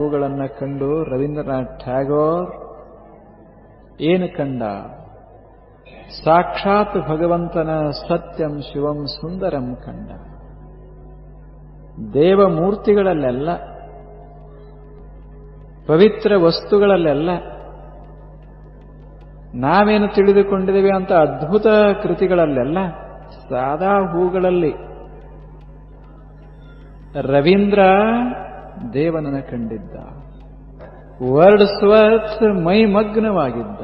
ಹೂಗಳನ್ನು ಕಂಡು ರವೀಂದ್ರನಾಥ್ ಟ್ಯಾಗೋರ್ ಏನು ಕಂಡ? ಸಾಕ್ಷಾತ್ ಭಗವಂತನ ಸತ್ಯಂ ಶಿವಂ ಸುಂದರಂ ಕಂಡ. ದೇವಮೂರ್ತಿಗಳಲ್ಲೆಲ್ಲ, ಪವಿತ್ರ ವಸ್ತುಗಳಲ್ಲೆಲ್ಲ, ನಾವೇನು ತಿಳಿದುಕೊಂಡಿದ್ದೇವೆ ಅಂತ ಅದ್ಭುತ ಕೃತಿಗಳಲ್ಲೆಲ್ಲ, ಸಾದಾ ಹೂಗಳಲ್ಲಿ ರವೀಂದ್ರ ದೇವನನ್ನ ಕಂಡಿದ್ದ. ವರ್ಡ್ಸ್ವರ್ತ್ ಮೈಮಗ್ನವಾಗಿದ್ದ.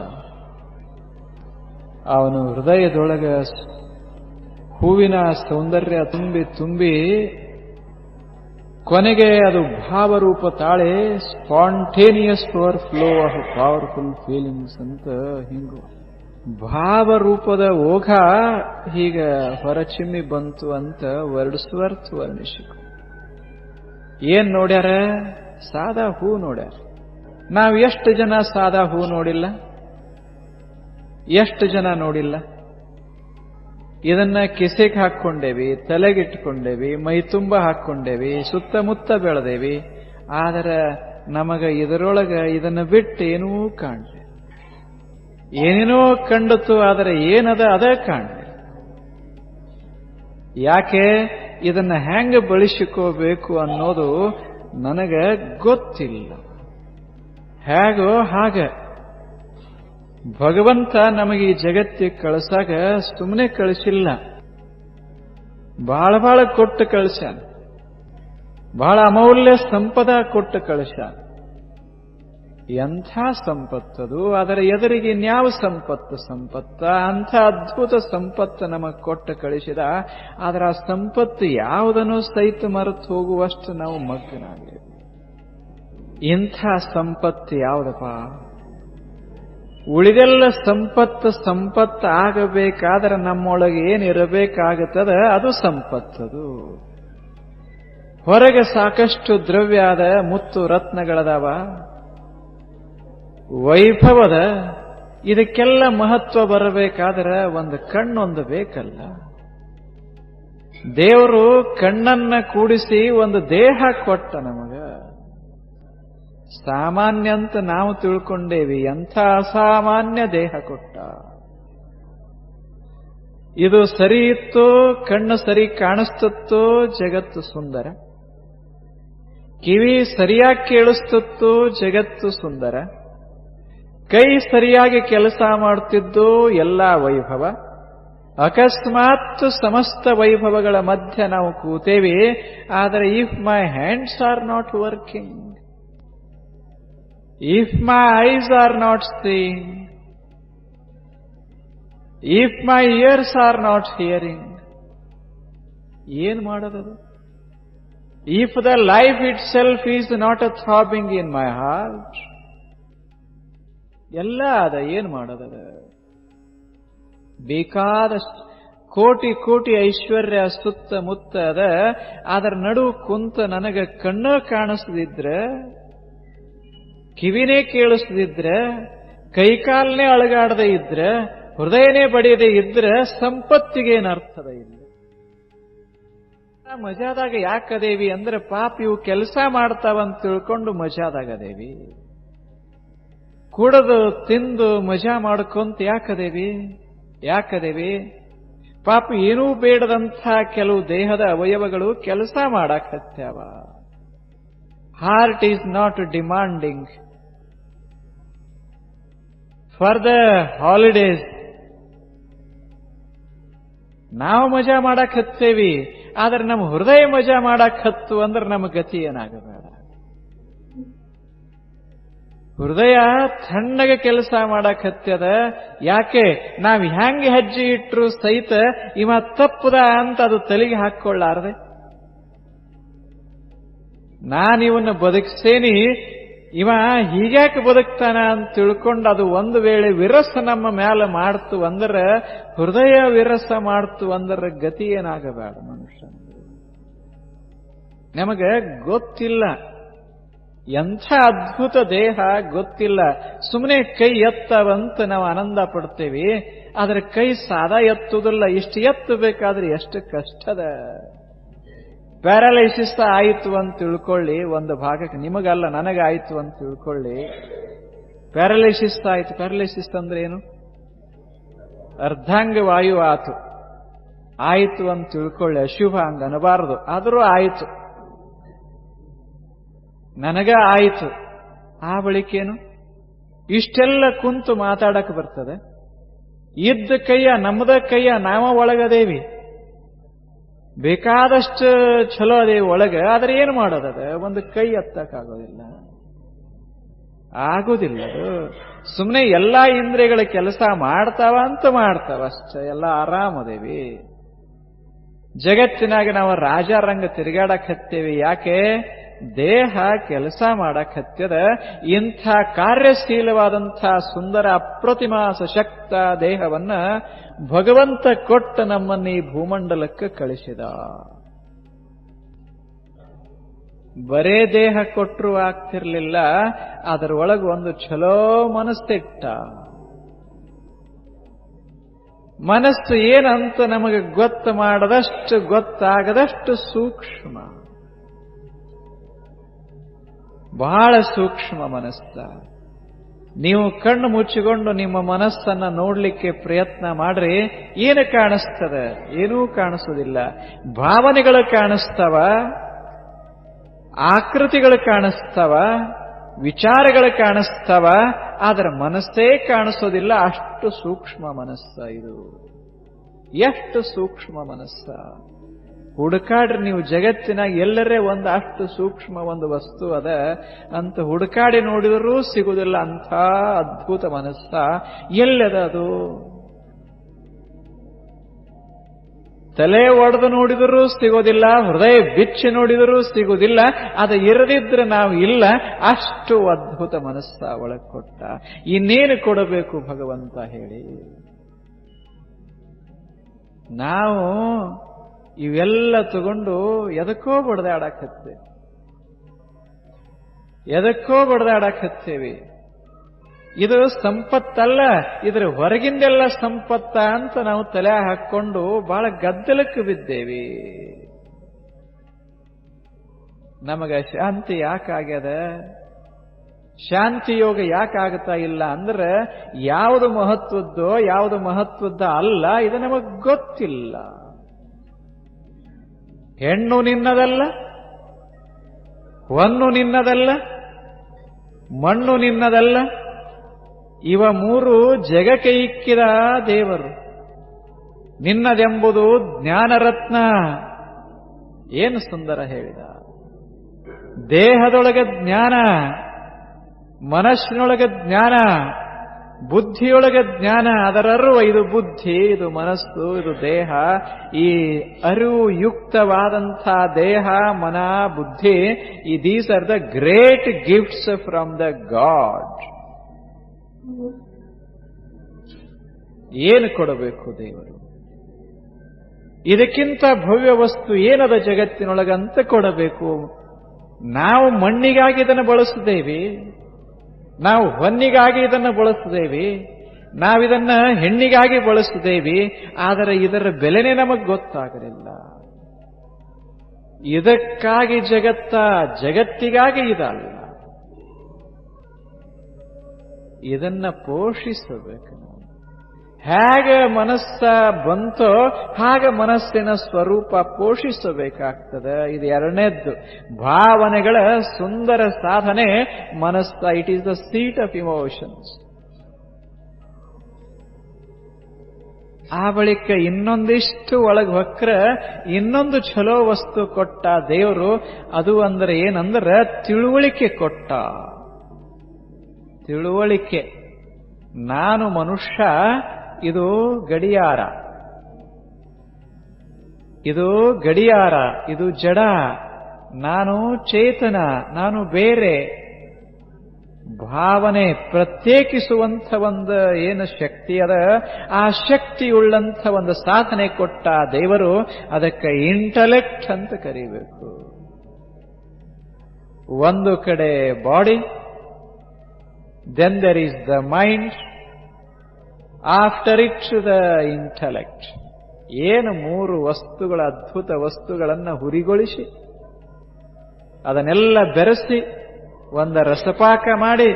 ಅವನು ಹೃದಯದೊಳಗ ಹೂವಿನ ಸೌಂದರ್ಯ ತುಂಬಿ ತುಂಬಿ ಕೊನೆಗೆ ಅದು ಭಾವರೂಪ ತಾಳೆ, spontaneous flow of powerful feelings ಅಂತ ಹಿಂಗು ಭಾವರೂಪದ ಓಘ ಹೀಗ ಹೊರಚಿಮ್ಮಿ ಬಂತು ಅಂತ ವರ್ಡ್ಸ್ವರ್ತ್ ವರ್ಣಿಸಿಕು. ಏನ್ ನೋಡ್ಯಾರ? ಸಾದಾ ಹೂ ನೋಡ್ಯಾರ. ನಾವು ಎಷ್ಟು ಜನ ಸಾದಾ ಹೂ ನೋಡಿಲ್ಲ? ಎಷ್ಟು ಜನ ನೋಡಿಲ್ಲ? ಇದನ್ನ ಕಿಸೆಗೆ ಹಾಕ್ಕೊಂಡೇವಿ, ತಲೆಗಿಟ್ಕೊಂಡೇವಿ, ಮೈ ತುಂಬ ಹಾಕ್ಕೊಂಡೇವಿ, ಸುತ್ತಮುತ್ತ ಬೆಳೆದೇವಿ. ಆದರೆ ನಮಗ ಇದರೊಳಗ ಇದನ್ನ ಬಿಟ್ಟು ಏನೂ ಕಾಣಲಿ. ಏನೇನೋ ಕಂಡತು, ಆದರೆ ಏನದ ಅದ ಕಾಣಲಿ. ಯಾಕೆ? ಇದನ್ನ ಹೆಂಗ ಬಳಸಿಕೋಬೇಕು ಅನ್ನೋದು ನನಗ ಗೊತ್ತಿಲ್ಲ. ಹೇಗೋ ಹಾಗ ಭಗವಂತ ನಮಗೆ ಈ ಜಗತ್ತಿಗೆ ಕಳಿಸಾಗ ಸುಮ್ಮನೆ ಕಳಿಸಿಲ್ಲ, ಬಹಳ ಕೊಟ್ಟು ಕಳಿಸ್ಯಾನ. ಬಹಳ ಅಮೂಲ್ಯ ಸಂಪದ ಕೊಟ್ಟು ಕಳಿಸ್ಯಾನ. ಎಂಥ ಸಂಪತ್ತದು! ಅದರ ಎದುರಿಗೆ ಇನ್ಯಾವ ಸಂಪತ್ತ? ಅಂಥ ಅದ್ಭುತ ಸಂಪತ್ತು ನಮಗೆ ಕೊಟ್ಟು ಕಳಿಸಿದ. ಆದರೆ ಆ ಸಂಪತ್ತು ಯಾವುದನ್ನು ಸಹಿತ ಮರೆತು ಹೋಗುವಷ್ಟು ನಾವು ಮಗ್ನಾಗಿದ್ದೇವೆ. ಇಂಥ ಸಂಪತ್ತು ಯಾವುದಪ್ಪ? ಉಳಿದೆಲ್ಲ ಸಂಪತ್ತು ಆಗಬೇಕಾದ್ರೆ ನಮ್ಮೊಳಗೆ ಏನಿರಬೇಕಾಗುತ್ತದ ಅದು ಸಂಪತ್ತದು. ಹೊರಗೆ ಸಾಕಷ್ಟು ದ್ರವ್ಯಾದ, ಮುತ್ತು ರತ್ನಗಳದಾವ, ವೈಭವದ. ಇದಕ್ಕೆಲ್ಲ ಮಹತ್ವ ಬರಬೇಕಾದ್ರೆ ಒಂದು ಕಣ್ಣೊಂದು ಬೇಕಲ್ಲ. ದೇವರು ಕಣ್ಣನ್ನ ಕೂಡಿಸಿ ಒಂದು ದೇಹ ಕೊಟ್ಟ ನಮಗ. ಸಾಮಾನ್ಯ ಅಂತ ನಾವು ತಿಳ್ಕೊಂಡೇವಿ, ಎಂಥ ಅಸಾಮಾನ್ಯ ದೇಹ ಕೊಟ್ಟ. ಇದು ಸರಿ ಇತ್ತೋ, ಕಣ್ಣು ಸರಿ ಕಾಣಿಸ್ತತ್ತೋ, ಜಗತ್ತು ಸುಂದರ. ಕಿವಿ ಸರಿಯಾಗಿ ಕೇಳಿಸ್ತತ್ತೋ, ಜಗತ್ತು ಸುಂದರ. ಕೈ ಸರಿಯಾಗಿ ಕೆಲಸ ಮಾಡುತ್ತಿದ್ದು, ಎಲ್ಲ ವೈಭವ. ಅಕಸ್ಮಾತ್ ಸಮಸ್ತ ವೈಭವಗಳ ಮಧ್ಯೆ ನಾವು ಕೂತೇವೆ. ಆದರೆ if my hands are not working, if my eyes are not seeing, if my ears are not hearing, ಏನ್ ಮಾಡೋದದು? If the life itself is not a throbbing in my heart, ಎಲ್ಲ ಅದ. ಏನ್ ಮಾಡೋದದ? ಬೇಕಾದಷ್ಟು ಕೋಟಿ ಐಶ್ವರ್ಯ ಸುತ್ತಮುತ್ತ ಅದ. ಅದರ ನಡು ಕುಂತ ನನಗೆ ಕಣ್ಣು ಕಾಣಿಸದಿದ್ರೆ, ಕಿವಿನೇ ಕೇಳಿಸದಿದ್ರೆ, ಕೈಕಾಲನೇ ಅಳಗಾಡದೆ ಇದ್ರೆ, ಹೃದಯನೇ ಬಡಿಯದೆ ಇದ್ರೆ ಸಂಪತ್ತಿಗೇನರ್ಥದ ಇಲ್ಲ. ಮಜಾದಾಗ ಯಾಕದೇವಿ ಅಂದ್ರೆ ಪಾಪ ಇವು ಕೆಲಸ ಮಾಡ್ತಾವಂತ ತಿಳ್ಕೊಂಡು ಮಜಾದಾಗದೇವಿ. ಕುಡದು ತಿಂದು ಮಜಾ ಮಾಡ್ಕೊಂತ ಯಾಕದೇವಿ? ಪಾಪ ಏನೂ ಬೇಡದಂಥ ಕೆಲವು ದೇಹದ ಅವಯವಗಳು ಕೆಲಸ ಮಾಡಾಕತ್ಯಾವ. Heart is not demanding for the holidays. ನಾವು ಮಜಾ ಮಾಡಕ್ ಹತ್ತೇವಿ, ಆದ್ರೆ ನಮ್ಮ ಹೃದಯ ಮಜಾ ಮಾಡಕ್ ಹತ್ತು ಅಂದ್ರೆ ನಮ್ಮ ಗತಿ ಏನಾಗಬೇಡ. ಹೃದಯ ತಣ್ಣಗೆ ಕೆಲಸ ಮಾಡಕ್ ಹತ್ಯದ. ಯಾಕೆ? ನಾವ್ ಹೆಂಗೆ ಹೆಜ್ಜೆ ಇಟ್ರು ಸಹಿತ ಇವ ತಪ್ಪದ ಅಂತ ಅದು ತಲೆಗೆ ಹಾಕೊಳ್ಳಾರದೆ. ನಾನಿವನ್ನ ಬದುಕ್ಸೇನಿ, ಇವ ಹೀಗ್ಯಾಕೆ ಬದುಕ್ತಾನ ಅಂತ ತಿಳ್ಕೊಂಡು ಅದು ಒಂದು ವೇಳೆ ವಿರಸ ನಮ್ಮ ಮ್ಯಾಲ ಮಾಡ್ತು ಅಂದ್ರೆ, ಹೃದಯ ವಿರಸ ಮಾಡ್ತು ಅಂದ್ರೆ ಗತಿ ಏನಾಗಬೇಡ ಮನುಷ್ಯ. ನಮಗ ಗೊತ್ತಿಲ್ಲ ಎಂಥ ಅದ್ಭುತ ದೇಹ, ಗೊತ್ತಿಲ್ಲ. ಸುಮ್ಮನೆ ಕೈ ಎತ್ತವಂತ ನಾವು ಆನಂದ ಪಡ್ತೇವೆ. ಆದ್ರೆ ಕೈ ಸಾದಾ ಎತ್ತುವುದಿಲ್ಲ. ಇಷ್ಟು ಎತ್ತಬೇಕಾದ್ರೆ ಎಷ್ಟು ಕಷ್ಟದ. ಪ್ಯಾರಾಲೈಸಿಸ್ ಆಯಿತು ಅಂತ ತಿಳ್ಕೊಳ್ಳಿ, ಒಂದು ಭಾಗಕ್ಕೆ, ನಿಮಗಲ್ಲ ನನಗಾಯಿತು ಅಂತ ತಿಳ್ಕೊಳ್ಳಿ. ಪ್ಯಾರಾಲೈಸಿಸ್ ಆಯಿತು. ಪ್ಯಾರಾಲೈಸಿಸ್ ಅಂದ್ರೆ ಏನು? ಅರ್ಧಾಂಗ ವಾಯು ಆಯಿತು ಅಂತ ತಿಳ್ಕೊಳ್ಳಿ. ಅಶುಭ ಹಂಗ ಅನ್ನಬಾರದು, ಆದರೂ ಆಯಿತು, ನನಗ ಆಯಿತು. ಆ ಬಳಿಕೇನು? ಇಷ್ಟೆಲ್ಲ ಕುಂತು ಮಾತಾಡಕ್ಕೆ ಬರ್ತದೆ? ಇದ್ದ ಕೈಯ, ನಮ್ಮದ ಕೈಯ, ನಾವ ಒಳಗದೇವಿ, ಬೇಕಾದಷ್ಟು ಚಲೋ ಅದೇವಿ ಒಳಗೆ. ಆದ್ರೆ ಏನು ಮಾಡೋದದ? ಒಂದು ಕೈ ಎತ್ತಕ್ಕಾಗೋದಿಲ್ಲ, ಆಗೋದಿಲ್ಲ. ಅದು ಸುಮ್ಮನೆ ಎಲ್ಲಾ ಇಂದ್ರಿಯಗಳ ಕೆಲಸ ಮಾಡ್ತಾವ ಅಷ್ಟೇ, ಎಲ್ಲ ಆರಾಮದೇವಿ. ಜಗತ್ತಿನಾಗ ನಾವು ರಾಜಾರಂಗ ತಿರುಗಾಡಕ್ ಹತ್ತೇವಿ. ಯಾಕೆ? ದೇಹ ಕೆಲಸ ಮಾಡಕ್ ಹತ್ಯದ. ಇಂಥ ಕಾರ್ಯಶೀಲವಾದಂಥ ಸುಂದರ ಅಪ್ರತಿಮ ಸಶಕ್ತ ದೇಹವನ್ನ ಭಗವಂತ ಕೊಟ್ಟ ನಮ್ಮನ್ನ ಈ ಭೂಮಂಡಲಕ್ಕೆ ಕಳಿಸಿದ. ಬರೇ ದೇಹ ಕೊಟ್ಟರು ಆಗ್ತಿರ್ಲಿಲ್ಲ, ಅದರೊಳಗೆ ಒಂದು ಚಲೋ ಮನಸ್ಸಿಟ್ಟ. ಮನಸ್ಸು ಏನಂತ ನಮಗೆ ಗೊತ್ತು ಮಾಡದಷ್ಟು, ಗೊತ್ತಾಗದಷ್ಟು ಸೂಕ್ಷ್ಮ, ಬಹಳ ಸೂಕ್ಷ್ಮ ಮನಸ್ಸ. ನೀವು ಕಣ್ಣು ಮುಚ್ಚಿಕೊಂಡು ನಿಮ್ಮ ಮನಸ್ಸನ್ನ ನೋಡ್ಲಿಕ್ಕೆ ಪ್ರಯತ್ನ ಮಾಡ್ರಿ. ಏನು ಕಾಣಿಸ್ತದೆ? ಏನೂ ಕಾಣಿಸೋದಿಲ್ಲ. ಭಾವನೆಗಳು ಕಾಣಿಸ್ತವ, ಆಕೃತಿಗಳು ಕಾಣಿಸ್ತವ, ವಿಚಾರಗಳು ಕಾಣಿಸ್ತವ, ಆದ್ರೆ ಮನಸ್ಸೇ ಕಾಣಿಸೋದಿಲ್ಲ. ಅಷ್ಟು ಸೂಕ್ಷ್ಮ ಮನಸ್ಸ ಇದು. ಎಷ್ಟು ಸೂಕ್ಷ್ಮ ಮನಸ್ಸ! ಹುಡುಕಾಡ್ರಿ ನೀವು ಜಗತ್ತಿನಾಗ ಎಲ್ಲರೇ ಒಂದು ಅಷ್ಟು ಸೂಕ್ಷ್ಮ ಒಂದು ವಸ್ತು ಅದ ಅಂತ ಹುಡುಕಾಡಿ ನೋಡಿದರೂ ಸಿಗುವುದಿಲ್ಲ. ಅಂಥ ಅದ್ಭುತ ಮನಸ್ಸ ಎಲ್ಲದ ಅದು? ತಲೆ ಒಡೆದು ನೋಡಿದರೂ ಸಿಗೋದಿಲ್ಲ, ಹೃದಯ ಬಿಚ್ಚಿ ನೋಡಿದರೂ ಸಿಗುವುದಿಲ್ಲ. ಅದು ಇರದಿದ್ರೆ ನಾವು ಇಲ್ಲ. ಅಷ್ಟು ಅದ್ಭುತ ಮನಸ್ಸ ಒಳಗೆ ಕೊಟ್ಟ. ಇನ್ನೇನು ಕೊಡಬೇಕು ಭಗವಂತ ಹೇಳಿ? ನಾವು ಇವೆಲ್ಲ ತಗೊಂಡು ಎದಕ್ಕೋ ಬಡ್ದಾಡಕತ್ತೇವಿ. ಇದು ಸಂಪತ್ತಲ್ಲ, ಇದ್ರ ಹೊರಗಿಂದೆಲ್ಲ ಸಂಪತ್ತ ಅಂತ ನಾವು ತಲೆ ಹಾಕೊಂಡು ಬಹಳ ಗದ್ದಲಕ್ಕೆ ಬಿದ್ದೇವಿ. ನಮಗ ಶಾಂತಿ ಯಾಕಾಗ್ಯದ? ಶಾಂತಿ ಯೋಗ ಯಾಕಾಗ್ತಾ ಇಲ್ಲ ಅಂದ್ರೆ ಯಾವುದು ಮಹತ್ವದ್ದೋ ಯಾವುದು ಮಹತ್ವದ್ದ ಅಲ್ಲ, ಇದು ನಮಗ್ ಗೊತ್ತಿಲ್ಲ. ಹೆಣ್ಣು ನಿನ್ನದಲ್ಲ, ಹೊನ್ನು ನಿನ್ನದಲ್ಲ, ಮಣ್ಣು ನಿನ್ನದಲ್ಲ. ಇವ ಮೂರು ಜಗಕ್ಕೆ ಇಕ್ಕಿದ ದೇವರು. ನಿನ್ನದೆಂಬುದು ಜ್ಞಾನರತ್ನ. ಏನು ಸುಂದರ ಹೇಳಿದ! ದೇಹದೊಳಗೆ ಜ್ಞಾನ, ಮನಸ್ಸಿನೊಳಗೆ ಜ್ಞಾನ, ಬುದ್ಧಿಯೊಳಗೆ ಜ್ಞಾನ. ಅದರ ಅರಿವು ಇದು ಬುದ್ಧಿ, ಇದು ಮನಸ್ಸು, ಇದು ದೇಹ. ಈ ಅರಿವು ಯುಕ್ತವಾದಂಥ ದೇಹ, ಮನ, ಬುದ್ಧಿ, these are the great gifts from the god. ಏನು ಕೊಡಬೇಕು ದೇವರು? ಇದಕ್ಕಿಂತ ಭವ್ಯ ವಸ್ತು ಏನದ ಜಗತ್ತಿನೊಳಗಂತ ಕೊಡಬೇಕು. ನಾವು ಮಣ್ಣಿಗಾಗಿ ಇದನ್ನು ಬಳಸಿದ್ದೇವೆ, ನಾವು ಹೊನ್ನಿಗಾಗಿ ಇದನ್ನು ಬಳಸಿದ್ದೇವೆ, ನಾವಿದನ್ನ ಹೆಣ್ಣಿಗಾಗಿ ಬಳಸಿದ್ದೇವೆ. ಆದರೆ ಇದರ ಬೆಲೆನೇ ನಮಗೆ ಗೊತ್ತಾಗಲಿಲ್ಲ. ಇದಕ್ಕಾಗಿ ಜಗತ್ತಿಗಾಗಿ ಇದಲ್ಲ. ಇದನ್ನ ಪೋಷಿಸಬೇಕು. ಹೇಗೆ ಮನಸ್ಸ ಬಂತೋ ಹಾಗೆ ಮನಸ್ಸಿನ ಸ್ವರೂಪ ಪೋಷಿಸಬೇಕಾಗ್ತದೆ. ಇದು ಎರಡನೇದ್ದು. ಭಾವನೆಗಳ ಸುಂದರ ಸಾಧನೆ ಮನಸ್ಸ. It is the seat of emotions. ಆ ಬಳಿಕ ಇನ್ನೊಂದಿಷ್ಟು ಒಳಗೆ ಹೊಕ್ರ ಇನ್ನೊಂದು ಚಲೋ ವಸ್ತು ಕೊಟ್ಟ ದೇವರು. ಅದು ಅಂದ್ರೆ ಏನಂದ್ರೆ ತಿಳುವಳಿಕೆ ಕೊಟ್ಟ. ತಿಳುವಳಿಕೆ. ನಾನು ಮನುಷ್ಯ, ಇದು ಗಡಿಯಾರ, ಇದು ಜಡ, ನಾನು ಚೇತನ, ನಾನು ಬೇರೆ. ಭಾವನೆ ಪ್ರತ್ಯೇಕಿಸುವಂಥ ಒಂದು ಏನು ಶಕ್ತಿ ಅದ, ಆ ಶಕ್ತಿಯುಳ್ಳಂಥ ಒಂದು ಸಾಧನೆ ಕೊಟ್ಟ ದೇವರು. ಅದಕ್ಕೆ ಇಂಟಲೆಕ್ಟ್ ಅಂತ ಕರೀಬೇಕು. ಒಂದು ಕಡೆ body, then there is the mind, after it the intellect. ಏನು 3 ವಸ್ತುಗಳ ಅದ್ಭುತ ವಸ್ತುಗಳನ್ನು ಹುರಿಗೊಳಿಸಿ ಅದನ್ನೆಲ್ಲ ಬೆರೆಸಿ ಒಂದು ರಸಪಾಕ ಮಾಡಿ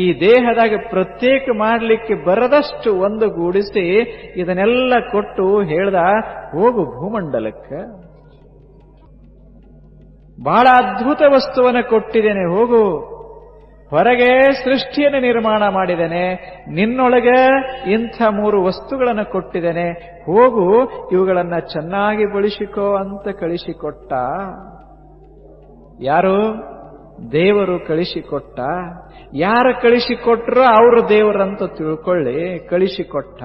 ಈ ದೇಹದಾಗ ಪ್ರತ್ಯೇಕ ಮಾಡಲಿಕ್ಕೆ ಬರದಷ್ಟು ಒಂದುಗೂಡಿಸಿ ಇದನ್ನೆಲ್ಲ ಕೊಟ್ಟು ಹೇಳ್ದ, ಹೋಗು ಭೂಮಂಡಲಕ್ಕೆ, ಬಹಳ ಅದ್ಭುತ ವಸ್ತುವನ್ನು ಕೊಟ್ಟಿದ್ದೇನೆ, ಹೋಗು, ಹೊರಗೆ ಸೃಷ್ಟಿಯನ್ನು ನಿರ್ಮಾಣ ಮಾಡಿದ್ದೇನೆ, ನಿನ್ನೊಳಗೆ ಇಂಥ 3 ವಸ್ತುಗಳನ್ನು ಕೊಟ್ಟಿದ್ದೇನೆ, ಹೋಗು ಇವುಗಳನ್ನು ಚೆನ್ನಾಗಿ ಬಳಸಿಕೋ ಅಂತ ಕಳಿಸಿಕೊಟ್ಟ. ಯಾರು? ದೇವರು ಕಳಿಸಿಕೊಟ್ಟ. ಯಾರು ಕಳಿಸಿಕೊಟ್ರೋ ಅವರು ದೇವರಂತ ತಿಳ್ಕೊಳ್ಳಿ. ಕಳಿಸಿಕೊಟ್ಟ.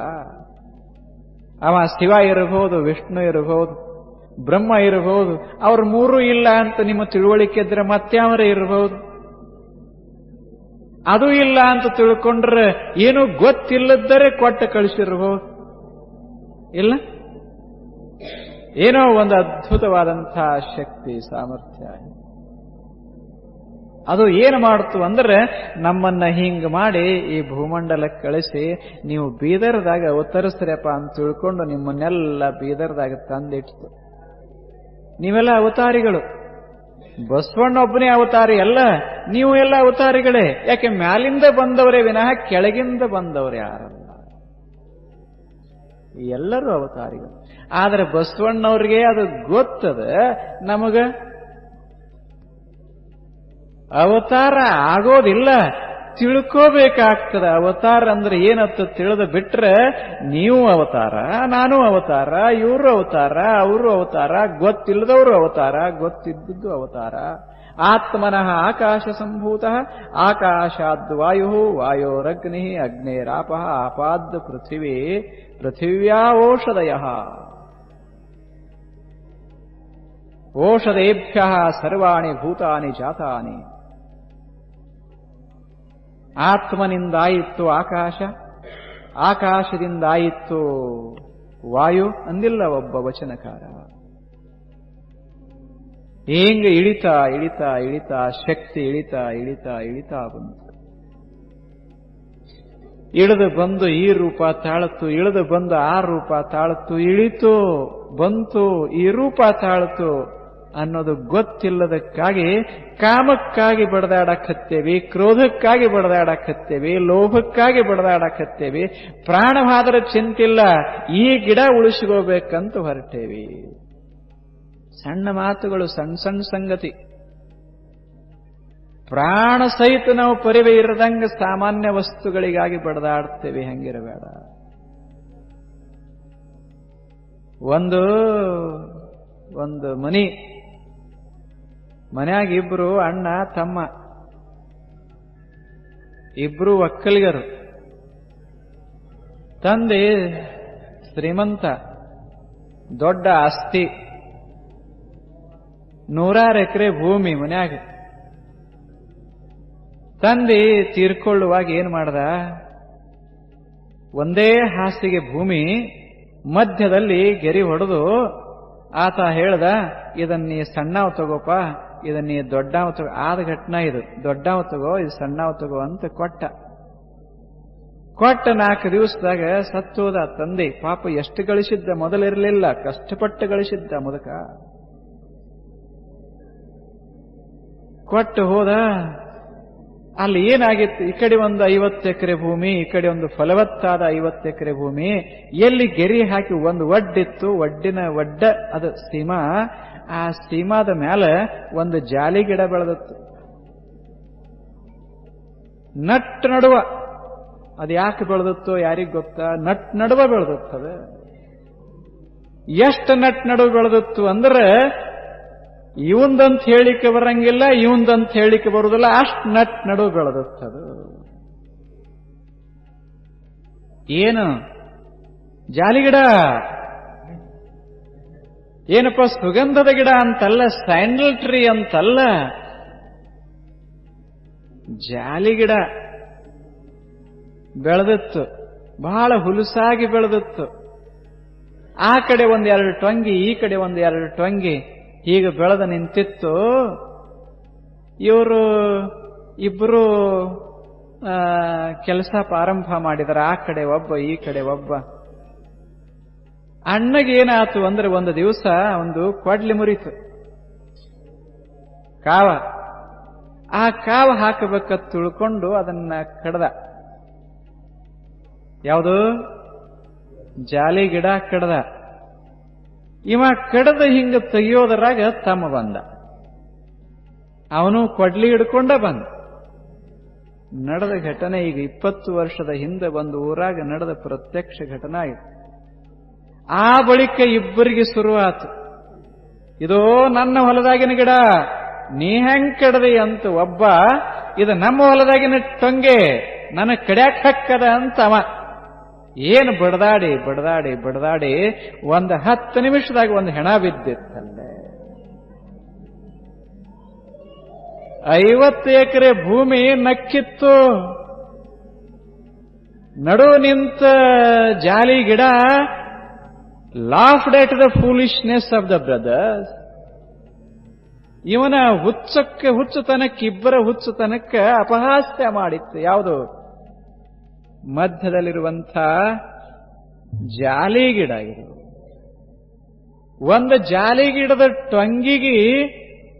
ಅವ ಶಿವ ಇರಬಹುದು, ವಿಷ್ಣು ಇರಬಹುದು, ಬ್ರಹ್ಮ ಇರಬಹುದು. ಅವ್ರು 3 ಇಲ್ಲ ಅಂತ ನಿಮ್ಮ ತಿಳುವಳಿಕೆ ಇದ್ರೆ ಮತ್ಯಾವರೇ ಇರಬಹುದು. ಅದು ಇಲ್ಲ ಅಂತ ತಿಳ್ಕೊಂಡ್ರೆ ಏನು ಗೊತ್ತಿಲ್ಲದರೆ ಕೊಟ್ಟ ಕಳಿಸಿರಬಹುದು. ಇಲ್ಲ, ಏನೋ ಒಂದು ಅದ್ಭುತವಾದಂತಹ ಶಕ್ತಿ, ಸಾಮರ್ಥ್ಯ. ಅದು ಏನು ಮಾಡ್ತು ಅಂದ್ರೆ ನಮ್ಮನ್ನ ಹಿಂಗ್ ಮಾಡಿ ಈ ಭೂಮಂಡಲಕ್ಕೆ ಕಳಿಸಿ ನೀವು ಬೀದರ್ದಾಗ ಅವತರಿಸ್ರಪ್ಪ ಅಂತ ತಿಳ್ಕೊಂಡು ನಿಮ್ಮನ್ನೆಲ್ಲ ಬೀದರ್ದಾಗ ತಂದಿಟ್ಟು. ನೀವೆಲ್ಲ ಅವತಾರಿಗಳು. ಬಸವಣ್ಣೊಬ್ಬನೇ ಅವತಾರಿ ಅಲ್ಲ, ನೀವು ಎಲ್ಲ ಅವತಾರಿಗಳೇ. ಯಾಕೆ ಮ್ಯಾಲಿಂದ ಬಂದವರೇ ವಿನಃ ಕೆಳಗಿಂದ ಬಂದವರು ಯಾರಲ್ಲ. ಎಲ್ಲರೂ ಅವತಾರಿಗಳು. ಆದರೆ ಬಸವಣ್ಣವ್ರಿಗೆ ಅದು ಗೊತ್ತದ, ನಮಗ ಅವತಾರ ಆಗೋದಿಲ್ಲ, ತಿಳ್ಕೋಬೇಕಾಗ್ತದೆ. ಅವತಾರ ಅಂದ್ರೆ ಏನಂತ ತಿಳಿದು ಬಿಟ್ರೆ ನೀವು ಅವತಾರ, ನಾನು ಅವತಾರ, ಇವರು ಅವತಾರ, ಅವರು ಅವತಾರ, ಗೊತ್ತಿಲ್ಲದವರು ಅವತಾರ, ಗೊತ್ತಿದ್ದದ್ದು ಅವತಾರ. ಆತ್ಮನಃ ಆಕಾಶ ಸಂಭೂತ, ಆಕಾಶಾದ್ ವಾಯು, ವಾಯೋರಗ್ನಿ, ಅಗ್ನೇರಾಪ, ಆಪಾದ್ ಪೃಥಿವೀ, ಪೃಥಿವ್ಯಾ ಓಷಧಯ. ಓಷಧೇಭ್ಯ ಸರ್ವಾಣಿ ಭೂತಾನಿ ಜಾತಾನಿ. ಆತ್ಮನಿಂದಾಯಿತು ಆಕಾಶ, ಆಕಾಶದಿಂದಾಯಿತು ವಾಯು ಅಂದಿಲ್ಲ ಒಬ್ಬ ವಚನಕಾರ. ಹಿಂಗ ಇಳಿತಾ ಇಳಿತಾ ಇಳಿತಾ ಶಕ್ತಿ ಇಳಿತಾ ಇಳಿತಾ ಇಳಿತಾ ಬಂತು. ಇಳಿದು ಬಂದು ಈ ರೂಪ ತಾಳತು, ಇಳಿದು ಬಂದು ಆ ರೂಪ ತಾಳತು, ಇಳಿತು ಬಂತು ಈ ರೂಪ ತಾಳತು ಅನ್ನೋದು ಗೊತ್ತಿಲ್ಲದಕ್ಕಾಗಿ ಕಾಮಕ್ಕಾಗಿ ಬಡದಾಡಕತ್ತೇವಿ, ಕ್ರೋಧಕ್ಕಾಗಿ ಬಡದಾಡಕತ್ತೇವಿ, ಲೋಭಕ್ಕಾಗಿ ಬಡದಾಡಕತ್ತೇವಿ. ಪ್ರಾಣವಾದರೆ ಚಿಂತಿಲ್ಲ, ಈ ಗಿಡ ಉಳಿಸಿಕೋಬೇಕಂತ ಹೊರಟೇವಿ. ಸಣ್ಣ ಮಾತುಗಳು, ಸಣ್ಣ ಸಣ್ಣ ಸಂಗತಿ. ಪ್ರಾಣ ಸಹಿತ ನಾವು ಪರಿವೆ ಇರದಂಗ ಸಾಮಾನ್ಯ ವಸ್ತುಗಳಿಗಾಗಿ ಬಡದಾಡ್ತೇವೆ. ಹಂಗಿರಬೇಡ. ಒಂದು ಮನ್ಯಾಗ ಇಬ್ರು ಅಣ್ಣ ತಮ್ಮ, ಇಬ್ರು ಒಕ್ಕಲಿಗರು. ತಂದೆ ಶ್ರೀಮಂತ, ದೊಡ್ಡ ಆಸ್ತಿ, 100 ಎಕರೆ ಭೂಮಿ ಮನ್ಯಾಗ. ತಂದೆ ತೀರ್ಕೊಳ್ಳುವಾಗ ಏನ್ ಮಾಡ್ದ, ಒಂದೇ ಹಾಸಿಗೆ ಭೂಮಿ ಮಧ್ಯದಲ್ಲಿ ಗೆರಿ ಹೊಡೆದು ಆತ ಹೇಳ್ದ, ಇದನ್ನ ನೀ ಸಣ್ಣವ್ ತಗೋಪ, ಇದನ್ನ ನೀ ದೊಡ್ಡವ ತಗೋ. ಆದ ಘಟನಾ ಇದು. ದೊಡ್ಡವ ತಗೋ, ಇದು ಸಣ್ಣವ ತಗೋ ಅಂತ ಕೊಟ್ಟ. 4 ದಿವಸದಾಗ ಸತ್ತೋದ ತಂದೆ. ಪಾಪ ಎಷ್ಟು ಗಳಿಸಿದ್ದ, ಮೊದಲಿರಲಿಲ್ಲ, ಕಷ್ಟಪಟ್ಟು ಗಳಿಸಿದ್ದ ಮುದಕ. ಕೊಟ್ಟು ಹೋದ. ಅಲ್ಲಿ ಏನಾಗಿತ್ತು, ಈ ಕಡೆ ಒಂದು 50 ಎಕರೆ ಭೂಮಿ, ಈ ಕಡೆ ಒಂದು ಫಲವತ್ತಾದ 50 ಎಕರೆ ಭೂಮಿ. ಎಲ್ಲಿ ಗೆರಿ ಹಾಕಿ ಒಂದು ಒಡ್ಡಿತ್ತು, ಒಡ್ಡ ಅದು ಸೀಮಾ. ಆ ಸೀಮಾದ ಮೇಲೆ ಒಂದು ಜಾಲಿ ಗಿಡ ಬೆಳೆದತ್ತು, ನಟ್ ನಡುವ. ಅದು ಯಾಕೆ ಬೆಳೆದತ್ತೋ ಯಾರಿಗ್ ಗೊತ್ತಾ? ನಟ್ ನಡುವ ಬೆಳೆದತ್ತದ. ಎಷ್ಟು ನಟ್ ನಡುವ ಬೆಳೆದತ್ತು ಅಂದ್ರೆ ಇವಂದಂತ ಹೇಳಿಕೆ ಬರಂಗಿಲ್ಲ, ಇವಂದಂತ ಹೇಳಿಕೆ ಬರುವುದಿಲ್ಲ, ಅಷ್ಟು ನಟ್ ನಡುವ ಬೆಳೆದತ್ತದು. ಏನು ಜಾಲಿಗಿಡ? ಏನಪ್ಪ ಸುಗಂಧದ ಗಿಡ ಅಂತಲ್ಲ, ಸ್ಯಾಂಡಲ್ ಟ್ರೀ ಅಂತಲ್ಲ, ಜಾಲಿಗಿಡ ಬೆಳೆದಿತ್ತು. ಬಹಳ ಹುಲುಸಾಗಿ ಬೆಳೆದಿತ್ತು. ಆ ಕಡೆ 1-2 ಟೊಂಗಿ, ಈ ಕಡೆ 1-2 ಟೊಂಗಿ, ಹೀಗೆ ಬೆಳೆದ ನಿಂತಿತ್ತು. ಇವರು ಇಬ್ಬರು ಕೆಲಸ ಪ್ರಾರಂಭ ಮಾಡಿದರೆ, ಆ ಕಡೆ ಒಬ್ಬ, ಈ ಕಡೆ ಒಬ್ಬ. ಅಣ್ಣಗೇನಾತು ಅಂದ್ರೆ ಒಂದು ದಿವಸ ಒಂದು ಕೊಡ್ಲಿ ಮುರಿತು ಕಾವ. ಆ ಕಾವ ಹಾಕಬೇಕಂತ ತಿಳ್ಕೊಂಡು ಅದನ್ನ ಕಡ್ದ. ಯಾವುದು? ಜಾಲಿ ಗಿಡ ಕಡ್ದ. ಇವ ಕಡ್ದ ಹಿಂಗ ತೆಗಿಯೋದ್ರಾಗ ತಮ್ಮ ಬಂದ. ಅವನು ಕೊಡ್ಲಿ ಹಿಡ್ಕೊಂಡ ಬಂದ. ನಡೆದ ಘಟನೆ ಈಗ 20 ವರ್ಷದ ಹಿಂದೆ ಒಂದು ಊರಾಗ ನಡೆದ ಪ್ರತ್ಯಕ್ಷ ಘಟನೆ ಆಯಿತು. ಆ ಬಳಿಕ ಇಬ್ಬರಿಗೆ ಶುರುವಾತು. ಇದೋ ನನ್ನ ಹೊಲದಾಗಿನ ಗಿಡ, ನೀ ಹೆಂಗ್ ಕಡ್ದಿ ಅಂತ ಒಬ್ಬ, ಇದು ನಮ್ಮ ಹೊಲದಾಗಿನ ಟೊಂಗೆ, ನನಗ್ ಕಡ್ಯಾಕ್ ಹಕ್ಕದ ಅಂತ ಅವ. ಏನು ಬಡದಾಡಿ ಬಡದಾಡಿ ಬಡದಾಡಿ ಒಂದು 10 ನಿಮಿಷದಾಗ ಒಂದು ಹೆಣ ಬಿದ್ದಿತ್ತಲ್ಲೇ. 50 ಎಕರೆ ಭೂಮಿ ನಕ್ಕಿತ್ತು. ನಡು ನಿಂತ ಜಾಲಿ ಗಿಡ laughed at the foolishness of the brothers. ಇವನ ಹುಚ್ಚುತನಕ್ಕೆ, ಇಬ್ಬರ ಹುಚ್ಚುತನಕ್ಕೆ ಅಪಹಾಸ್ಯ ಮಾಡಿತ್ತು. ಯಾವುದು? ಮಧ್ಯದಲ್ಲಿರುವಂಥ ಜಾಲಿ ಗಿಡ. ಇದು ಒಂದು ಜಾಲಿ ಗಿಡದ ಟೊಂಗಿಗೆ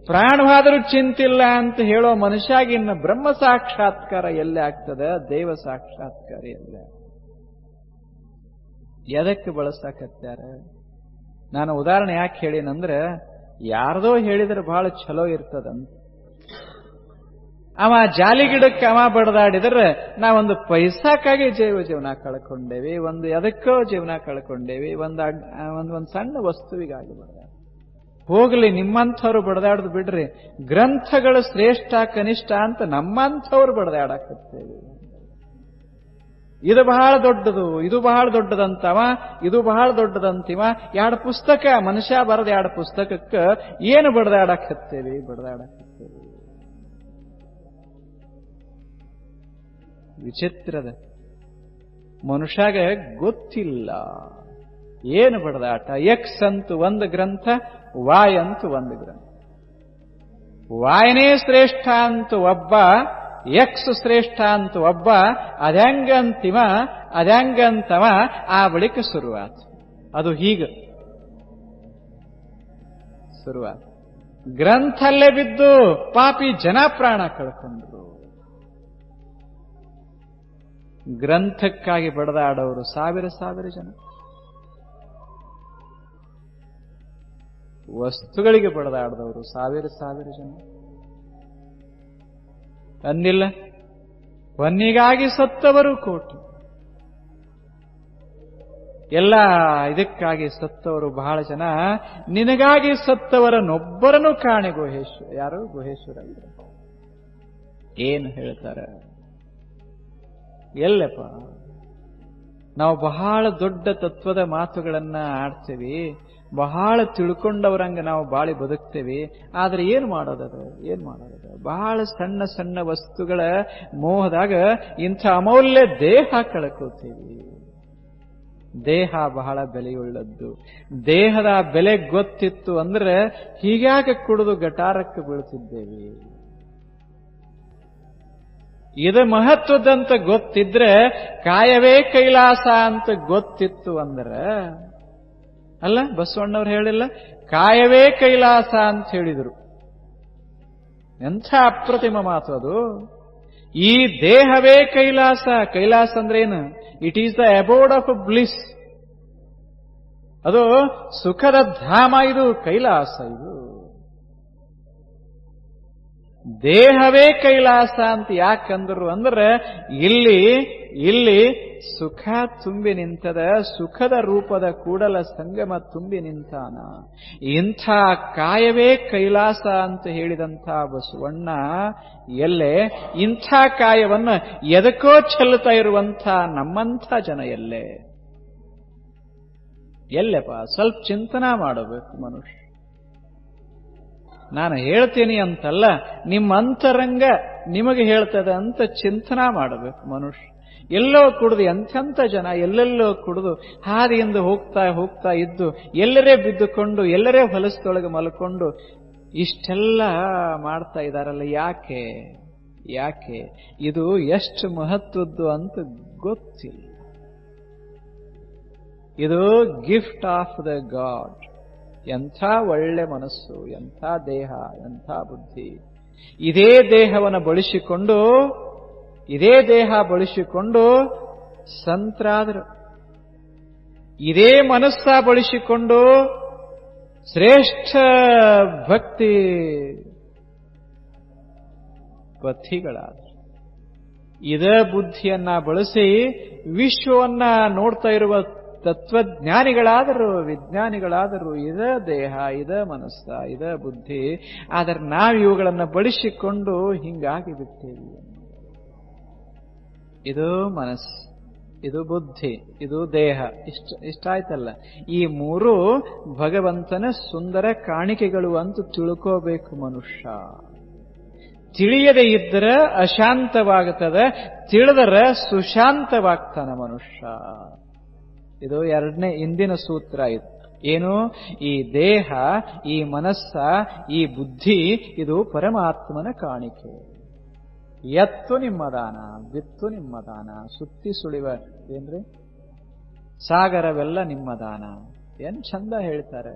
ಪ್ರಾಣವಾದರೂ ಚಿಂತಿಲ್ಲ ಅಂತ ಹೇಳೋ ಮನುಷ್ಯಾಗ ಇನ್ನು ಬ್ರಹ್ಮ ಸಾಕ್ಷಾತ್ಕಾರ ಎಲ್ಲೇ ಆಗ್ತದೆ, ದೇವ ಸಾಕ್ಷಾತ್ಕಾರ ಎಲ್ಲ ಎದಕ್ಕೆ ಬಳಸಾಕತ್ಯಾರ? ನಾನು ಉದಾಹರಣೆ ಯಾಕೆ ಹೇಳಿನಂದ್ರೆ, ಯಾರ್ದೋ ಹೇಳಿದ್ರೆ ಬಹಳ ಚಲೋ ಇರ್ತದಂತ. ಅವ ಜಾಲಿ ಗಿಡಕ್ಕೆ ಅವ ಬಡದಾಡಿದ್ರೆ ನಾವೊಂದು ಪೈಸಾಕ್ಕಾಗಿ ಜೀವನ ಕಳ್ಕೊಂಡೇವಿ, ಒಂದು ಎದಕ್ಕೋ ಜೀವನ ಕಳ್ಕೊಂಡೇವಿ, ಒಂದು ಸಣ್ಣ ವಸ್ತುವಿಗಾಗಿ ಬಡದಾಡ. ಹೋಗ್ಲಿ, ನಿಮ್ಮಂಥವ್ರು ಬಡದಾಡ್ದು ಬಿಡ್ರಿ, ಗ್ರಂಥಗಳು ಶ್ರೇಷ್ಠ ಕನಿಷ್ಠ ಅಂತ ನಮ್ಮಂಥವ್ರು ಬಡದಾಡಕತ್ತೇವೆ. ಇದು ಬಹಳ ದೊಡ್ಡದು, ಇದು ಬಹಳ ದೊಡ್ಡದಂತವ, ಇದು ಬಹಳ ದೊಡ್ಡದಂತಿವ. 2 ಪುಸ್ತಕ ಮನುಷ್ಯ ಬರದ 2 ಪುಸ್ತಕಕ್ಕೆ ಏನು ಬಡದಾಡಕತ್ತೇವೆ. ವಿಚಿತ್ರದ ಮನುಷ್ಯಾಗ ಗೊತ್ತಿಲ್ಲ ಏನು ಬಡದಾಟ. ಎಕ್ಸ್ ಅಂತೂ ಒಂದು ಗ್ರಂಥ, ವಾಯ್ ಅಂತೂ ಒಂದು ಗ್ರಂಥ. ವಾಯನೇ ಶ್ರೇಷ್ಠ ಅಂತ ಒಬ್ಬ, ಎಕ್ಸ್ ಶ್ರೇಷ್ಠ ಅಂತ ಒಬ್ಬ. ಅದ್ಯಾಂಗಂತಿವ ಅದ್ಯಾಂಗಂತವ. ಆ ಬಳಿಕ ಶುರುವಾತ. ಅದು ಹೀಗ ಶುರುವಾತ. ಗ್ರಂಥಲ್ಲೇ ಬಿದ್ದು ಪಾಪಿ ಜನ ಪ್ರಾಣ ಕಳ್ಕೊಂಡ್ರು. ಗ್ರಂಥಕ್ಕಾಗಿ ಬಡದಾಡೋರು ಸಾವಿರ ಜನ, ವಸ್ತುಗಳಿಗೆ ಬಡದಾಡದವರು ಸಾವಿರ ಜನ. ಅಂದಿಲ್ಲ, ಹೊನ್ನಿಗಾಗಿ ಸತ್ತವರು ಕೋಟಿ. ಎಲ್ಲ ಇದಕ್ಕಾಗಿ ಸತ್ತವರು ಬಹಳ ಜನ. ನಿನಗಾಗಿ ಸತ್ತವರನ್ನೊಬ್ಬರನ್ನು ಕಾಣೆ ಗುಹೇಶ್ವರ. ಯಾರು? ಗುಹೇಶ್ವರ. ಏನು ಹೇಳ್ತಾರೆ? ಎಲ್ಲಪ್ಪ, ನಾವು ಬಹಳ ದೊಡ್ಡ ತತ್ವದ ಮಾತುಗಳನ್ನ ಆಡ್ತೇವಿ, ಬಹಳ ತಿಳ್ಕೊಂಡವರಂಗ ನಾವು ಬಾಳಿ ಬದುಕ್ತೇವೆ. ಆದ್ರೆ ಏನ್ ಮಾಡೋದದ? ಬಹಳ ಸಣ್ಣ ಸಣ್ಣ ವಸ್ತುಗಳ ಮೋಹದಾಗ ಇಂಥ ಅಮೂಲ್ಯ ದೇಹ ಕಳ್ಕೋತೀವಿ. ದೇಹ ಬಹಳ ಬೆಲೆಯುಳ್ಳದ್ದು. ದೇಹದ ಬೆಲೆ ಗೊತ್ತಿತ್ತು ಅಂದ್ರೆ ಹೀಗ್ಯಾಕೆ ಕುಡಿದು ಗಟಾರಕ್ಕೆ ಬೀಳ್ತಿದ್ದೇವೆ? ಇದು ಮಹತ್ವದಂತ ಗೊತ್ತಿದ್ರೆ, ಕಾಯವೇ ಕೈಲಾಸ ಅಂತ ಗೊತ್ತಿತ್ತು ಅಂದ್ರೆ, ಅಲ್ಲ ಬಸವಣ್ಣವ್ರು ಹೇಳಿಲ್ಲ, ಕಾಯವೇ ಕೈಲಾಸ ಅಂತ ಹೇಳಿದ್ರು. ಎಂಥ ಅಪ್ರತಿಮ ಮಾತು ಅದು. ಈ ದೇಹವೇ ಕೈಲಾಸ. ಕೈಲಾಸ ಅಂದ್ರೆ ಏನು? It is the ಅಬೋರ್ಡ್ of bliss. ಅದು ಸುಖದ ಧಾಮ. ಇದು ಕೈಲಾಸ. ಇದು ದೇಹವೇ ಕೈಲಾಸ ಅಂತ ಯಾಕಂದ್ರು ಅಂದ್ರೆ, ಇಲ್ಲಿ ಸುಖ ತುಂಬಿ ನಿಂತದ. ಸುಖದ ರೂಪದ ಕೂಡಲ ಸಂಗಮ ತುಂಬಿ ನಿಂತಾನ. ಇಂಥ ಕಾಯವೇ ಕೈಲಾಸ ಅಂತ ಹೇಳಿದಂಥ ಬಸವಣ್ಣ ಎಲ್ಲೇ ಇಂಥ ಕಾಯವನ್ನ ಎದಕ್ಕೋ ಚೆಲ್ಲುತ್ತಾ ಇರುವಂಥ ನಮ್ಮಂಥ ಜನ ಎಲ್ಲೆಪ್ಪ? ಸ್ವಲ್ಪ ಚಿಂತನಾ ಮಾಡಬೇಕು ಮನುಷ್ಯ. ನಾನು ಹೇಳ್ತೀನಿ ಅಂತಲ್ಲ, ನಿಮ್ಮ ಅಂತರಂಗ ನಿಮಗೆ ಹೇಳ್ತದೆ ಅಂತ ಚಿಂತನಾ ಮಾಡಬೇಕು ಮನುಷ್ಯ. ಎಲ್ಲೋ ಕುಡಿದು ಎಂಥೆಂಥ ಜನ ಎಲ್ಲೆಲ್ಲೋ ಕುಡಿದು ಹಾದಿಯಿಂದ ಹೋಗ್ತಾ ಇದ್ದು ಎಲ್ಲರೇ ಬಿದ್ದುಕೊಂಡು ಎಲ್ಲರೇ ಹೊಲಸದೊಳಗೆ ಮಲ್ಕೊಂಡು ಇಷ್ಟೆಲ್ಲ ಮಾಡ್ತಾ ಇದ್ದಾರಲ್ಲ. ಯಾಕೆ? ಇದು ಎಷ್ಟು ಮಹತ್ವದ್ದು ಅಂತ ಗೊತ್ತಿಲ್ಲ. ಇದು ಗಿಫ್ಟ್ ಆಫ್ ದ ಗಾಡ್. ಎಂಥ ಒಳ್ಳೆ ಮನಸ್ಸು, ಎಂಥ ದೇಹ, ಎಂಥ ಬುದ್ಧಿ. ಇದೇ ದೇಹವನ್ನು ಬಳಸಿಕೊಂಡು ಸಂತರಾದರು. ಇದೇ ಮನಸ್ಸ ಬಳಸಿಕೊಂಡು ಶ್ರೇಷ್ಠ ಭಕ್ತಿ ಪಥಿಗಳಾದರು. ಇದೇ ಬುದ್ಧಿಯನ್ನ ಬಳಸಿ ವಿಶ್ವವನ್ನ ನೋಡ್ತಾ ಇರುವ ತತ್ವಜ್ಞಾನಿಗಳಾದರು, ವಿಜ್ಞಾನಿಗಳಾದರು. ಇದೇ ದೇಹ, ಇದೇ ಮನಸ್ಸ, ಇದೇ ಬುದ್ಧಿ. ಆದರೆ ನಾವು ಇವುಗಳನ್ನು ಬಳಸಿಕೊಂಡು ಹಿಂಗಾಗಿ ಬಿಟ್ಟೇವಿ. ಇದು ಮನಸ್ಸು, ಇದು ಬುದ್ಧಿ, ಇದು ದೇಹ. ಇಷ್ಟಾಯ್ತಲ್ಲ. ಈ ಮೂರು ಭಗವಂತನ ಸುಂದರ ಕಾಣಿಕೆಗಳು ಅಂತ ತಿಳ್ಕೋಬೇಕು ಮನುಷ್ಯ. ತಿಳಿಯದೆ ಇದ್ದರೆ ಅಶಾಂತವಾಗುತ್ತದೆ, ತಿಳಿದರೆ ಸುಶಾಂತವಾಗ್ತಾನ ಮನುಷ್ಯ. ಇದು ಎರಡನೇ ಇಂದಿನ ಸೂತ್ರ. ಇದು ಏನು? ಈ ದೇಹ, ಈ ಮನಸ್ಸ, ಈ ಬುದ್ಧಿ ಇದು ಪರಮಾತ್ಮನ ಕಾಣಿಕೆ. ಎತ್ತು ನಿಮ್ಮ ದಾನ, ಬಿತ್ತು ನಿಮ್ಮ ದಾನ, ಸುತ್ತಿ ಸುಳಿವ ಏನ್ರಿ ಸಾಗರವೆಲ್ಲ ನಿಮ್ಮ ದಾನ. ಏನ್ ಚಂದ ಹೇಳ್ತಾರೆ.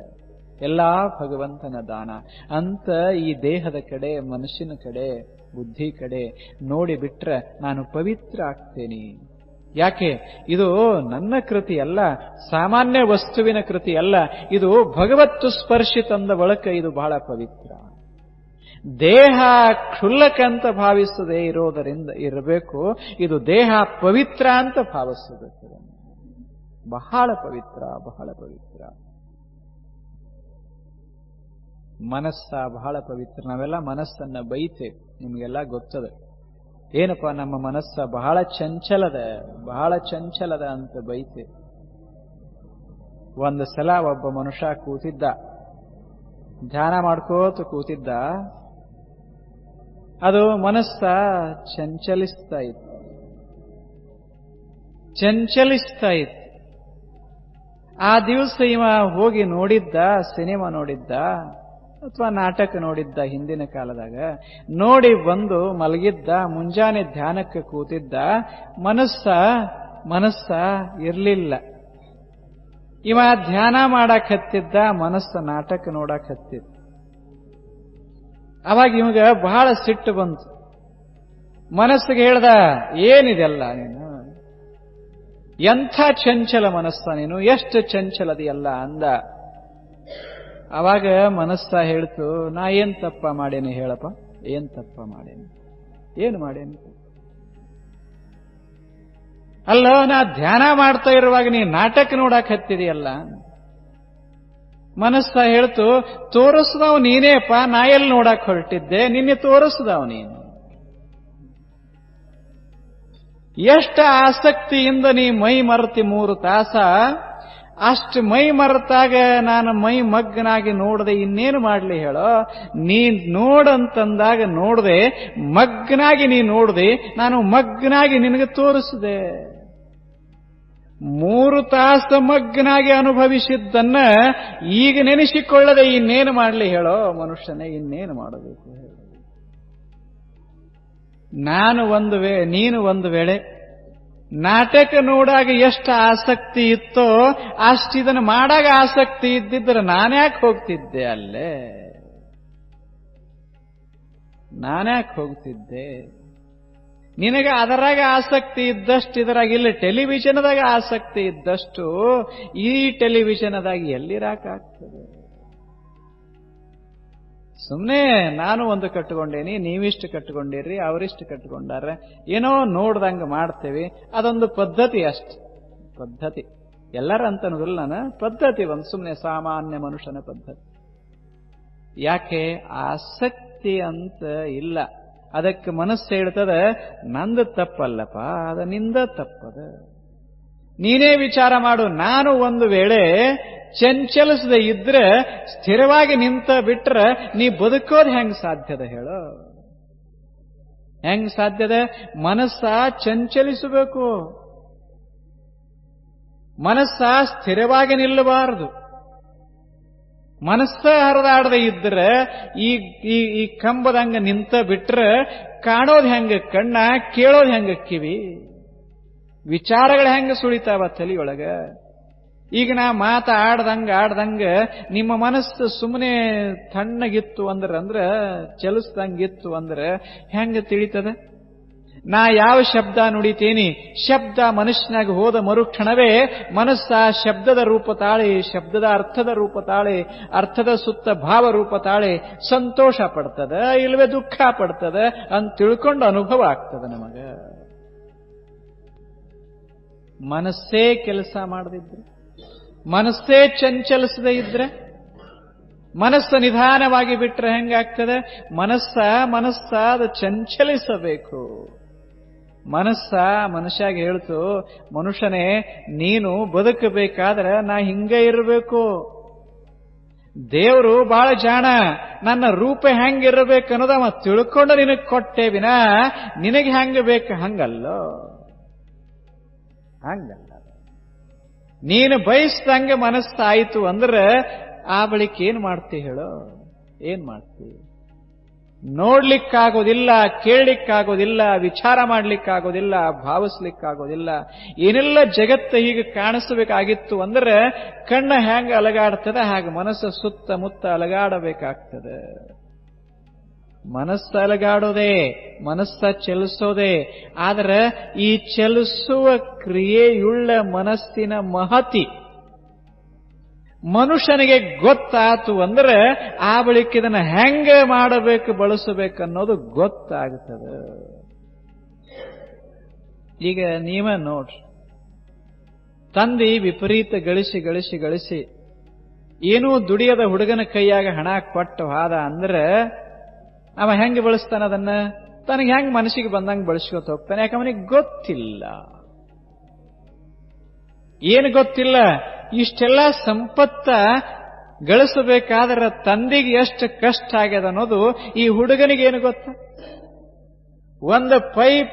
ಎಲ್ಲಾ ಭಗವಂತನ ದಾನ ಅಂತ ಈ ದೇಹದ ಕಡೆ, ಮನಸ್ಸಿನ ಕಡೆ, ಬುದ್ಧಿ ಕಡೆ ನೋಡಿಬಿಟ್ರೆ ನಾನು ಪವಿತ್ರ ಆಗ್ತೇನೆ. ಯಾಕೆ? ಇದು ನನ್ನ ಕೃತಿ ಅಲ್ಲ, ಸಾಮಾನ್ಯ ವಸ್ತುವಿನ ಕೃತಿ ಅಲ್ಲ. ಇದು ಭಗವತ್ತು ಸ್ಪರ್ಶಿ ತಂದ ಬಳಕ ಇದು ಬಹಳ ಪವಿತ್ರ. ದೇಹ ಕ್ಷುಲ್ಲಕ ಅಂತ ಭಾವಿಸದೆ ಇರಬೇಕು. ಇದು ದೇಹ ಪವಿತ್ರ ಅಂತ ಭಾವಿಸಬೇಕು. ಬಹಳ ಪವಿತ್ರ, ಬಹಳ ಪವಿತ್ರ. ಮನಸ್ಸ ಬಹಳ ಪವಿತ್ರ. ನಾವೆಲ್ಲ ಮನಸ್ಸನ್ನ ಬೈತೇವೆ, ನಿಮಗೆಲ್ಲ ಗೊತ್ತದ. ಏನಪ್ಪ ನಮ್ಮ ಮನಸ್ಸ ಬಹಳ ಚಂಚಲದ ಅಂತ ಬೈತೇವೆ. ಒಂದು ಸಲ ಒಬ್ಬ ಮನುಷ್ಯ ಕೂತಿದ್ದ, ಧ್ಯಾನ ಮಾಡ್ಕೋತ ಕೂತಿದ್ದ. ಅದು ಮನಸ್ಸ ಚಂಚಲಿಸ್ತಾ ಇತ್ತು. ಆ ದಿವಸ ಇವ ಹೋಗಿ ನೋಡಿದ್ದ, ಸಿನಿಮಾ ನೋಡಿದ್ದ ಅಥವಾ ನಾಟಕ ನೋಡಿದ್ದ ಹಿಂದಿನ ಕಾಲದಾಗ. ನೋಡಿ ಬಂದು ಮಲಗಿದ್ದ. ಮುಂಜಾನೆ ಧ್ಯಾನಕ್ಕೆ ಕೂತಿದ್ದ. ಮನಸ್ಸ ಇರ್ಲಿಲ್ಲ. ಇವ ಧ್ಯಾನ ಮಾಡಕ್ ಹತ್ತಿದ್ದ, ಮನಸ್ಸ ನಾಟಕ ನೋಡಕ್ ಹತ್ತಿದ್ದ. ಅವಾಗ ಇವಾಗ ಬಹಳ ಸಿಟ್ಟು ಬಂತು. ಮನಸ್ಸಿಗೆ ಹೇಳ್ದ, ಏನಿದೆಲ್ಲ ನೀನು, ಎಂಥ ಚಂಚಲ ಮನಸ್ಸ ನೀನು, ಎಷ್ಟು ಚಂಚಲದಿಯಲ್ಲ ಅಂದ. ಅವಾಗ ಮನಸ್ಸ ಹೇಳ್ತು, ನಾ ಏನ್ ತಪ್ಪ ಮಾಡೇನಿ ಹೇಳಪ್ಪ, ಏನ್ ತಪ್ಪ ಮಾಡೇನಿ, ಏನು ಮಾಡೇನಿ? ಅಲ್ಲ, ನಾ ಧ್ಯಾನ ಮಾಡ್ತಾ ಇರುವಾಗ ನೀ ನಾಟಕ ನೋಡಕ್ ಹತ್ತಿದೆಯಲ್ಲ. ಮನಸ್ಸ ಹೇಳ್ತು, ತೋರಿಸ್ದವ್ ನೀನೇಪ್ಪ, ನಾ ಎಲ್ಲಿ ನೋಡಕ್ ಹೊರಟಿದ್ದೆ, ನಿನ್ನೆ ತೋರಿಸ್ದವ್ ನೀನು. ಎಷ್ಟು ಆಸಕ್ತಿಯಿಂದ ನೀ ಮೈ ಮರೆತಿ 3 ತಾಸ, ಅಷ್ಟು ಮೈ ಮರೆತಾಗ ನಾನು ಮೈ ಮಗ್ಗನಾಗಿ ನೋಡದೆ ಇನ್ನೇನು ಮಾಡ್ಲಿ ಹೇಳೋ? ನೀ ನೋಡಂತಂದಾಗ ನೋಡದೆ, ಮಗ್ಗನಾಗಿ ನೀ ನೋಡದೆ, ನಾನು ಮಗ್ಗನಾಗಿ ನಿನಗೆ ತೋರಿಸಿದೆ. 3 ತಾಸ ಮಗ್ಗನಾಗಿ ಅನುಭವಿಸಿದ್ದನ್ನ ಈಗ ನೆನೆಸಿಕೊಳ್ಳದೆ ಇನ್ನೇನು ಮಾಡ್ಲಿ ಹೇಳೋ? ಮನುಷ್ಯನೇ ಇನ್ನೇನು ಮಾಡಬೇಕು ಹೇಳು? ನೀನು ಒಂದು ವೇಳೆ ನಾಟಕ ನೋಡಾಗ ಎಷ್ಟು ಆಸಕ್ತಿ ಇತ್ತೋ ಅಷ್ಟು ಇದನ್ನು ಮಾಡಾಗ ಆಸಕ್ತಿ ಇದ್ದಿದ್ರೆ ನಾನ್ಯಾಕೆ ಹೋಗ್ತಿದ್ದೆ ಅಲ್ಲೇ? ನಾನ್ಯಾಕೆ ಹೋಗ್ತಿದ್ದೆ? ನಿನಗೆ ಅದರಾಗ ಆಸಕ್ತಿ ಇದ್ದಷ್ಟು ಇದರಾಗ ಇಲ್ಲ. ಟೆಲಿವಿಷನ್ದಾಗ ಆಸಕ್ತಿ ಇದ್ದಷ್ಟು ಈ ಟೆಲಿವಿಷನ್ದಾಗ ಎಲ್ಲಿರಾಕಾಗ್ತದೆ? ಸುಮ್ಮನೆ ನಾನು ಒಂದು ಕಟ್ಟಿಕೊಂಡೇನಿ, ನೀವಿಷ್ಟು ಕಟ್ಟಿಕೊಂಡಿರಿ, ಅವರಿಷ್ಟು ಕಟ್ಟಿಕೊಂಡಾರೆ, ಏನೋ ನೋಡ್ದಂಗ ಮಾಡ್ತೇವೆ. ಅದೊಂದು ಪದ್ಧತಿ ಅಷ್ಟೆ, ಪದ್ಧತಿ. ಎಲ್ಲರ ಅಂತನೋದಿಲ್ಲ ನಾನು, ಪದ್ಧತಿ ಒಂದು ಸುಮ್ಮನೆ ಸಾಮಾನ್ಯ ಮನುಷ್ಯನ ಪದ್ಧತಿ. ಯಾಕೆ? ಆಸಕ್ತಿ ಅಂತ ಇಲ್ಲ. ಅದಕ್ಕೆ ಮನಸ್ಸು ಹೇಳ್ತದೆ, ನಂದು ತಪ್ಪಲ್ಲಪ್ಪ, ಅದ ನಿಂದ ತಪ್ಪದ. ನೀನೇ ವಿಚಾರ ಮಾಡು. ನಾನು ಒಂದು ವೇಳೆ ಚಂಚಲಿಸದೆ ಇದ್ರೆ, ಸ್ಥಿರವಾಗಿ ನಿಂತ ಬಿಟ್ರೆ ನೀ ಬದುಕೋದು ಹೆಂಗ್ ಸಾಧ್ಯದ ಹೇಳು? ಹೆಂಗ್ ಸಾಧ್ಯದ? ಮನಸ್ಸ ಚಂಚಲಿಸಬೇಕು. ಮನಸ್ಸ ಸ್ಥಿರವಾಗಿ ನಿಲ್ಲಬಾರದು. ಮನಸ್ಸ ಹರಿದಾಡದೆ ಇದ್ರೆ ಈ ಕಂಬದಂಗ ನಿಂತ ಬಿಟ್ರೆ ಕಾಣೋದು ಹೆಂಗ ಕಣ್ಣ, ಕೇಳೋದು ಹೆಂಗ ಕಿವಿ, ವಿಚಾರಗಳು ಹೆಂಗ ಸುಳಿತಾವ ತಲೆಯೊಳಗ? ಈಗ ನಾ ಆಡ್ದಂಗ ನಿಮ್ಮ ಮನಸ್ಸು ಸುಮ್ಮನೆ ತಣ್ಣಗಿತ್ತು ಅಂದ್ರೆ ಚಲಿಸ್ದಂಗಿತ್ತು ಅಂದ್ರೆ ಹೆಂಗ ತಿಳಿತದ? ನಾ ಯಾವ ಶಬ್ದ ನುಡಿತೀನಿ, ಶಬ್ದ ಮನುಷ್ಯನಾಗ ಹೋದ ಮರುಕ್ಷಣವೇ ಮನಸ್ಸ ಶಬ್ದದ ರೂಪ ತಾಳೆ, ಶಬ್ದದ ಅರ್ಥದ ರೂಪ ತಾಳೆ, ಅರ್ಥದ ಸುತ್ತ ಭಾವ ರೂಪ ತಾಳೆ, ಸಂತೋಷ ಪಡ್ತದ ಇಲ್ವೇ ದುಃಖ ಪಡ್ತದ ಅಂತ ತಿಳ್ಕೊಂಡು ಅನುಭವ ಆಗ್ತದ ನಮಗ. ಮನಸ್ಸೇ ಕೆಲಸ ಮಾಡದಿದ್ರೆ, ಮನಸ್ಸೇ ಚಂಚಲಿಸದೇ ಇದ್ರೆ, ಮನಸ್ಸು ನಿಧಾನವಾಗಿ ಬಿಟ್ರೆ ಹೆಂಗಾಗ್ತದೆ? ಮನಸ್ಸ ಅದು ಚಂಚಲಿಸಬೇಕು. ಮನುಷ್ಯಾಗ ಹೇಳ್ತು, ಮನುಷ್ಯನೇ ನೀನು ಬದುಕಬೇಕಾದ್ರೆ ನಾ ಹಿಂಗೆ ಇರಬೇಕು. ದೇವರು ಬಹಳ ಜಾಣ, ನನ್ನ ರೂಪ ಹೆಂಗಿರ್ಬೇಕು ಅನ್ನೋದವ ತಿಳ್ಕೊಂಡು ನಿನಗೆ ಕೊಟ್ಟೆ ವಿನ ನಿನಗೆ ಹೆಂಗ ಬೇಕು ಹಂಗಲ್ಲೋ, ಹಂಗಲ್ಲ. ನೀನು ಬಯಸ್ದಂಗೆ ಮನಸ್ಸಾಯಿತು ಅಂದ್ರೆ ಆ ಬಳಿಕ ಏನ್ ಮಾಡ್ತಿ ಹೇಳೋ? ಏನ್ ಮಾಡ್ತಿ? ನೋಡ್ಲಿಕ್ಕಾಗೋದಿಲ್ಲ, ಕೇಳಲಿಕ್ಕಾಗೋದಿಲ್ಲ, ವಿಚಾರ ಮಾಡ್ಲಿಕ್ಕಾಗೋದಿಲ್ಲ, ಭಾವಿಸ್ಲಿಕ್ಕಾಗೋದಿಲ್ಲ. ಏನೆಲ್ಲ ಜಗತ್ತು ಹೀಗೆ ಕಾಣಿಸಬೇಕಾಗಿತ್ತು ಅಂದ್ರೆ ಕಣ್ಣ ಹೆಂಗ ಅಲಗಾಡ್ತದೆ ಹಾಗೆ ಮನಸ್ಸು ಸುತ್ತಮುತ್ತ ಅಲಗಾಡಬೇಕಾಗ್ತದೆ. ಮನಸ್ಸು ಅಲಗಾಡೋದೇ, ಮನಸ್ಸ ಚಲಿಸೋದೇ. ಆದರೆ ಈ ಚಲಿಸುವ ಕ್ರಿಯೆಯುಳ್ಳ ಮನಸ್ಸಿನ ಮಹತಿ ಮನುಷ್ಯನಿಗೆ ಗೊತ್ತಾತು ಅಂದ್ರೆ ಆ ಬಳಿಕ ಇದನ್ನ ಹೆಂಗ ಮಾಡಬೇಕು, ಬಳಸಬೇಕನ್ನೋದು ಗೊತ್ತಾಗ್ತದೆ. ಈಗ ನೀವೇ ನೋಡ್ರಿ, ತಂದಿ ವಿಪರೀತ ಗಳಿಸಿ ಏನೂ ದುಡಿಯದ ಹುಡುಗನ ಕೈಯಾಗ ಹಣ ಕೊಟ್ಟು ಹಾದ ಅಂದ್ರೆ ಅವ ಹೆಂಗೆ ಬಳಸ್ತಾನ? ಅದನ್ನ ತನಗೆ ಹೆಂಗ್ ಮನಸ್ಸಿಗೆ ಬಂದಂಗೆ ಬಳಸ್ಕೊತ ಹೋಗ್ತಾನೆ. ಯಾಕೆ ಅವನಿಗೆ ಗೊತ್ತಿಲ್ಲ. ಏನು ಗೊತ್ತಿಲ್ಲ? ಇಷ್ಟೆಲ್ಲ ಸಂಪತ್ತ ಗಳಿಸಬೇಕಾದ್ರೆ ತಂದೆಗೆ ಎಷ್ಟು ಕಷ್ಟ ಆಗ್ಯದ ಅನ್ನೋದು ಈ ಹುಡುಗನಿಗೆ ಏನು ಗೊತ್ತ? ಒಂದು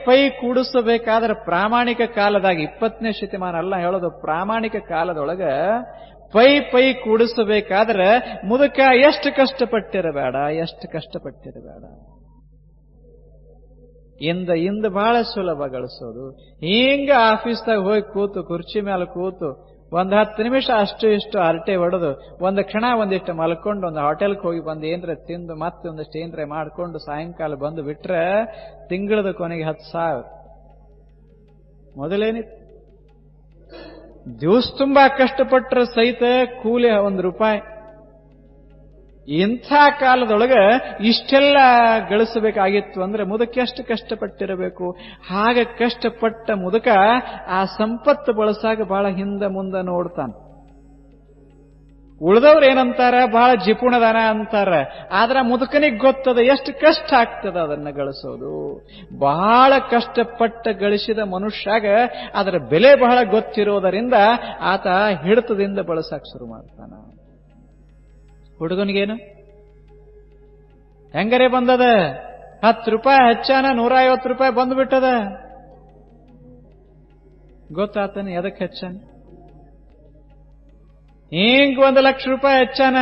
ಪೈ ಕೂಡಿಸಬೇಕಾದ್ರೆ ಪ್ರಾಮಾಣಿಕ ಕಾಲದಾಗ, 20ನೇ ಶತಮಾನ ಅಲ್ಲ ಹೇಳೋದು, ಪ್ರಾಮಾಣಿಕ ಕಾಲದೊಳಗ ಪೈ ಕೂಡಿಸಬೇಕಾದ್ರೆ ಮುದುಕ ಎಷ್ಟು ಕಷ್ಟಪಟ್ಟಿರಬೇಡ. ಇಂದ ಬಹಳ ಸುಲಭ ಗಳಿಸೋದು. ಹಿಂಗ ಆಫೀಸ್ದಾಗ ಹೋಗಿ ಕೂತು ಕುರ್ಚಿ ಮೇಲೆ ಕೂತು ಒಂದು 10 ನಿಮಿಷ ಅಷ್ಟು ಇಷ್ಟು ಹರಟೆ ಹೊಡೆದು ಒಂದು ಕ್ಷಣ ಒಂದಿಷ್ಟು ಮಲ್ಕೊಂಡು ಒಂದು ಹೋಟೆಲ್ಗೆ ಹೋಗಿ ಬಂದು ಏನ್ರ ತಿಂದು ಮತ್ತೆ ಒಂದಷ್ಟು ಏನ್ರ ಮಾಡ್ಕೊಂಡು ಸಾಯಂಕಾಲ ಬಂದು ಬಿಟ್ರೆ ತಿಂಗಳದ ಕೊನೆಗೆ 10,000. ಮೊದಲೇನಿತ್ತು? ದಿವಸ ತುಂಬಾ ಕಷ್ಟಪಟ್ಟರೆ ಸಹಿತ ಕೂಲಿ 1 ರೂಪಾಯಿ. ಇಂಥ ಕಾಲದೊಳಗ ಇಷ್ಟೆಲ್ಲ ಗಳಿಸಬೇಕಾಗಿತ್ತು ಅಂದ್ರೆ ಮುದುಕ ಎಷ್ಟು ಕಷ್ಟಪಟ್ಟಿರಬೇಕು. ಹಾಗೆ ಕಷ್ಟಪಟ್ಟ ಮುದುಕ ಆ ಸಂಪತ್ತು ಬಳಸಾಗ ಬಹಳ ಹಿಂದೆ ಮುಂದೆ ನೋಡ್ತಾನೆ. ಉಳಿದವ್ರು ಏನಂತಾರ? ಬಹಳ ಜಿಪುಣದಾನ ಅಂತಾರ. ಆದ್ರೆ ಮುದುಕನಿಗೆ ಗೊತ್ತದ ಎಷ್ಟು ಕಷ್ಟ ಆಗ್ತದ ಅದನ್ನ ಗಳಿಸೋದು. ಬಹಳ ಕಷ್ಟಪಟ್ಟ ಗಳಿಸಿದ ಮನುಷ್ಯಾಗ ಅದರ ಬೆಲೆ ಬಹಳ ಗೊತ್ತಿರೋದರಿಂದ ಆತ ಹಿಡಿತದಿಂದ ಬಳಸಕ್ ಶುರು ಮಾಡ್ತಾನ. ಹುಡುಗನಿಗೇನು ಹೆಂಗರೇ ಬಂದದ? 10 ರೂಪಾಯಿ ಹೆಚ್ಚಾನ 150 ರೂಪಾಯಿ ಬಂದ್ಬಿಟ್ಟದ. ಗೊತ್ತಾತನ ಎದಕ್ಕೆ ಹೆಚ್ಚಾನ? ಹಿಂಗ್ 1 ಲಕ್ಷ ರೂಪಾಯಿ ಹೆಚ್ಚಾನ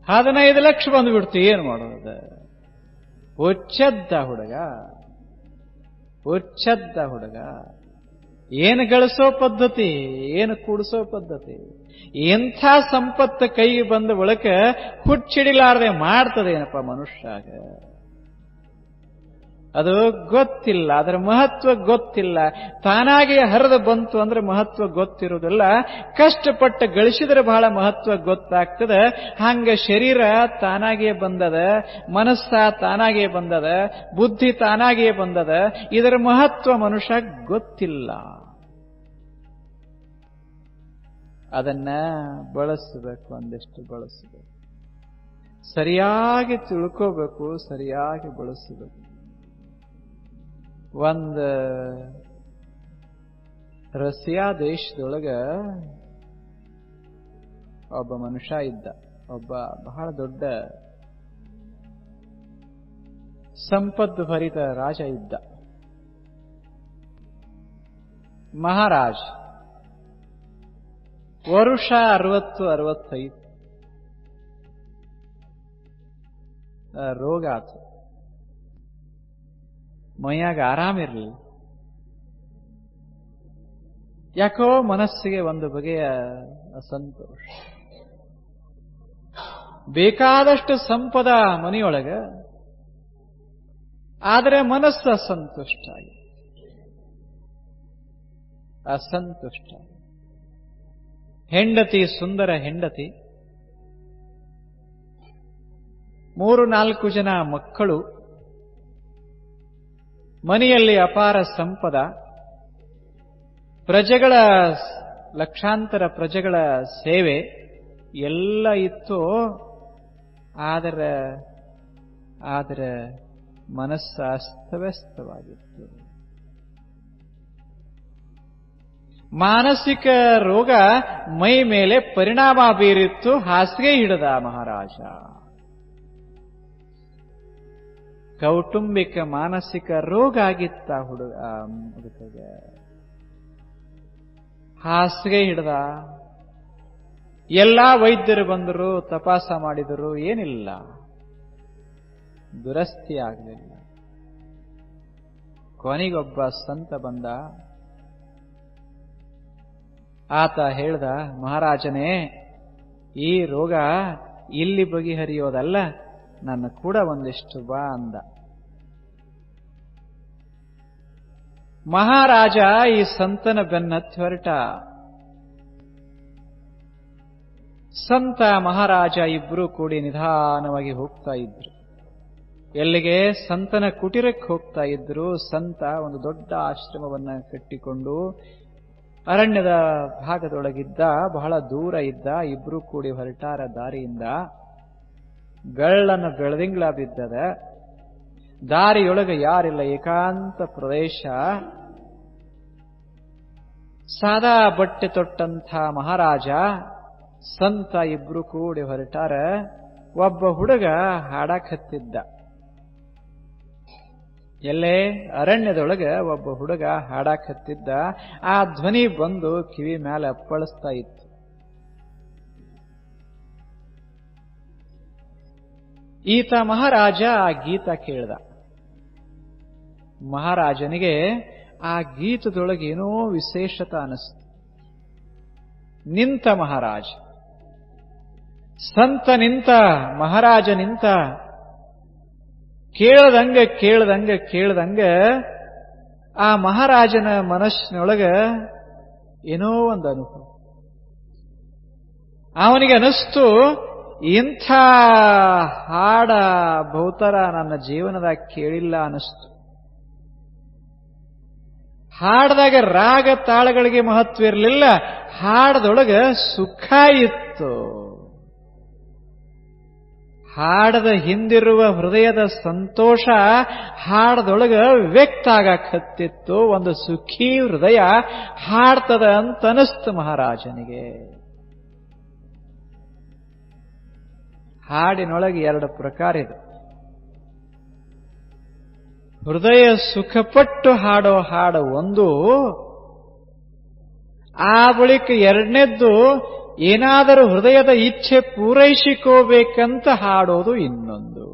15 ಲಕ್ಷ ಬಂದ್ಬಿಡ್ತು. ಏನ್ ಮಾಡೋದ? ಹುಚ್ಚದ್ದ ಹುಡುಗ. ಏನು ಗಳಿಸೋ ಪದ್ಧತಿ, ಏನು ಕೂಡಿಸೋ ಪದ್ಧತಿ. ಎಂಥ ಸಂಪತ್ತು ಕೈಗೆ ಬಂದ ಬಳಿಕ ಹುಚ್ಚಿಡಿಲಾರದೆ ಮಾಡ್ತದೇನಪ್ಪ ಮನುಷ್ಯಾಗ? ಅದು ಗೊತ್ತಿಲ್ಲ, ಅದರ ಮಹತ್ವ ಗೊತ್ತಿಲ್ಲ. ತಾನಾಗಿ ಹರಿದು ಬಂತು ಅಂದ್ರೆ ಮಹತ್ವ ಗೊತ್ತಿರುವುದಿಲ್ಲ. ಕಷ್ಟಪಟ್ಟು ಗಳಿಸಿದ್ರೆ ಬಹಳ ಮಹತ್ವ ಗೊತ್ತಾಗ್ತದೆ. ಹಂಗ ಶರೀರ ತಾನಾಗಿಯೇ ಬಂದದ, ಮನಸ್ಸ ತಾನಾಗಿಯೇ ಬಂದದ, ಬುದ್ಧಿ ತಾನಾಗಿಯೇ ಬಂದದ. ಇದರ ಮಹತ್ವ ಮನುಷ್ಯ ಗೊತ್ತಿಲ್ಲ. ಅದನ್ನ ಬಳಸಬೇಕು, ಒಂದಿಷ್ಟು ಬಳಸಬೇಕು, ಸರಿಯಾಗಿ ತಿಳ್ಕೋಬೇಕು, ಸರಿಯಾಗಿ ಬಳಸಬೇಕು. ಒಂದು ರಷ್ಯಾ ದೇಶದೊಳಗ ಒಬ್ಬ ಮನುಷ್ಯ ಇದ್ದ. ಒಬ್ಬ ಬಹಳ ದೊಡ್ಡ ಸಂಪತ್ತು ಭರಿತ ರಾಜ ಇದ್ದ. ಮಹಾರಾಜ್. ವರುಷ 60-65 ರೋಗ ಆತು. ಮೈಯಾಗ ಆರಾಮಿರ್ಲಿ. ಯಾಕೋ ಮನಸ್ಸಿಗೆ ಒಂದು ಬಗೆಯ ಅಸಂತೋಷ. ಬೇಕಾದಷ್ಟು ಸಂಪದ ಮನೆಯೊಳಗ, ಆದರೆ ಮನಸ್ಸು ಅಸಂತುಷ್ಟ ಅಸಂತುಷ್ಟ. ಹೆಂಡತಿ ಸುಂದರ ಹೆಂಡತಿ, 3-4 ಜನ ಮಕ್ಕಳು, ಮನೆಯಲ್ಲಿ ಅಪಾರ ಸಂಪದ, ಪ್ರಜೆಗಳ ಲಕ್ಷಾಂತರ ಪ್ರಜೆಗಳ ಸೇವೆ ಎಲ್ಲ ಇತ್ತು. ಆದರೆ ಮನಸ್ಸು ಅಸ್ತವ್ಯಸ್ತವಾಗಿತ್ತು. ಮಾನಸಿಕ ರೋಗ ಮೈ ಮೇಲೆ ಪರಿಣಾಮ ಬೀರಿತ್ತು. ಹಾಸಿಗೆ ಹಿಡಿದ ಮಹಾರಾಜ. ಕೌಟುಂಬಿಕ ಮಾನಸಿಕ ರೋಗ ಆಗಿತ್ತ ಹುಡುಗಗೆ. ಹಾಸಿಗೆ ಹಿಡಿದ. ಎಲ್ಲಾ ವೈದ್ಯರು ಬಂದರು, ತಪಾಸ ಮಾಡಿದರು, ಏನಿಲ್ಲ, ದುರಸ್ತಿ ಆಗಲಿಲ್ಲ. ಕೊನೆಗೊಬ್ಬ ಸಂತ ಬಂದ. ಆತ ಹೇಳ್ದ, ಮಹಾರಾಜನೇ, ಈ ರೋಗ ಇಲ್ಲಿ ಬಗೆಹರಿಯೋದಲ್ಲ, ನನ್ನ ಕೂಡ ಒಂದಿಷ್ಟು ಬಾ ಅಂದ. ಮಹಾರಾಜ ಈ ಸಂತನ ಬೆನ್ನತ್ತಿ ಹೊರಟ. ಸಂತ ಮಹಾರಾಜ ಇಬ್ರು ಕೂಡಿ ನಿಧಾನವಾಗಿ ಹೋಗ್ತಾ ಇದ್ರು. ಎಲ್ಲಿಗೆ? ಸಂತನ ಕುಟೀರಕ್ಕೆ ಹೋಗ್ತಾ ಇದ್ರು. ಸಂತ ಒಂದು ದೊಡ್ಡ ಆಶ್ರಮವನ್ನ ಕಟ್ಟಿಕೊಂಡು ಅರಣ್ಯದ ಭಾಗದೊಳಗಿದ್ದ, ಬಹಳ ದೂರ ಇದ್ದ. ಇಬ್ರು ಕೂಡಿ ಹೊರಟಾರ ದಾರಿಯಿಂದ. ಬೆಳ್ಳನ ಬೆಳದಿಂಗ್ಳ ಬಿದ್ದದ. ದಾರಿಯೊಳಗೆ ಯಾರಿಲ್ಲ, ಏಕಾಂತ ಪ್ರದೇಶ. ಸಾದಾ ಬಟ್ಟೆ ತೊಟ್ಟಂಥ ಮಹಾರಾಜ, ಸಂತ ಇಬ್ರು ಕೂಡಿ ಹೊರಟಾರ. ಒಬ್ಬ ಹುಡುಗ ಹಾಡಾಕತ್ತಿದ್ದ. ಎಲ್ಲೇ? ಅರಣ್ಯದೊಳಗೆ ಒಬ್ಬ ಹುಡುಗ ಹಾಡಾಕತ್ತಿದ್ದ. ಆ ಧ್ವನಿ ಬಂದು ಕಿವಿ ಮೇಲೆ ಅಪ್ಪಳಿಸ್ತಾ ಇತ್ತು. ಈತ ಮಹಾರಾಜ ಆ ಗೀತ ಕೇಳ್ದ. ಮಹಾರಾಜನಿಗೆ ಆ ಗೀತದೊಳಗೇನೋ ವಿಶೇಷತ ಅನಿಸ್ತು. ನಿಂತ ಮಹಾರಾಜ. ಸಂತ ನಿಂತ, ಮಹಾರಾಜ ನಿಂತ. ಕೇಳ್ದಂಗ ಆ ಮಹಾರಾಜನ ಮನಸ್ಸಿನೊಳಗ ಏನೋ ಒಂದು ಅನುಭವ. ಅವನಿಗೆ ಅನಿಸ್ತು, ಇಂಥ ಹಾಡ ಬಹುತರ ನನ್ನ ಜೀವನದಾಗ ಕೇಳಿಲ್ಲ ಅನಿಸ್ತು. ಹಾಡದಾಗ ರಾಗ ತಾಳಗಳಿಗೆ ಮಹತ್ವ ಇರಲಿಲ್ಲ, ಹಾಡದೊಳಗ ಸುಖ ಇತ್ತು. ಹಾಡದ ಹಿಂದಿರುವ ಹೃದಯದ ಸಂತೋಷ ಹಾಡದೊಳಗ ವ್ಯಕ್ತ ಆಗಕತ್ತಿತ್ತು. ಒಂದು ಸುಖಿ ಹೃದಯ ಹಾಡ್ತದ ಅಂತ ಅನಿಸ್ತು ಮಹಾರಾಜನಿಗೆ. ಹಾಡಿನೊಳಗೆ 2 ಪ್ರಕಾರ ಇದೆ. ಹೃದಯ ಸುಖಪಟ್ಟು ಹಾಡೋ ಹಾಡು ಒಂದು, ಆ ಬಳಿಕ 2ನೇದ್ದು ಏನಾದರೂ ಹೃದಯದ ಇಚ್ಛೆ ಪೂರೈಸಿಕೋಬೇಕಂತ ಹಾಡೋದು ಇನ್ನೊಂದು.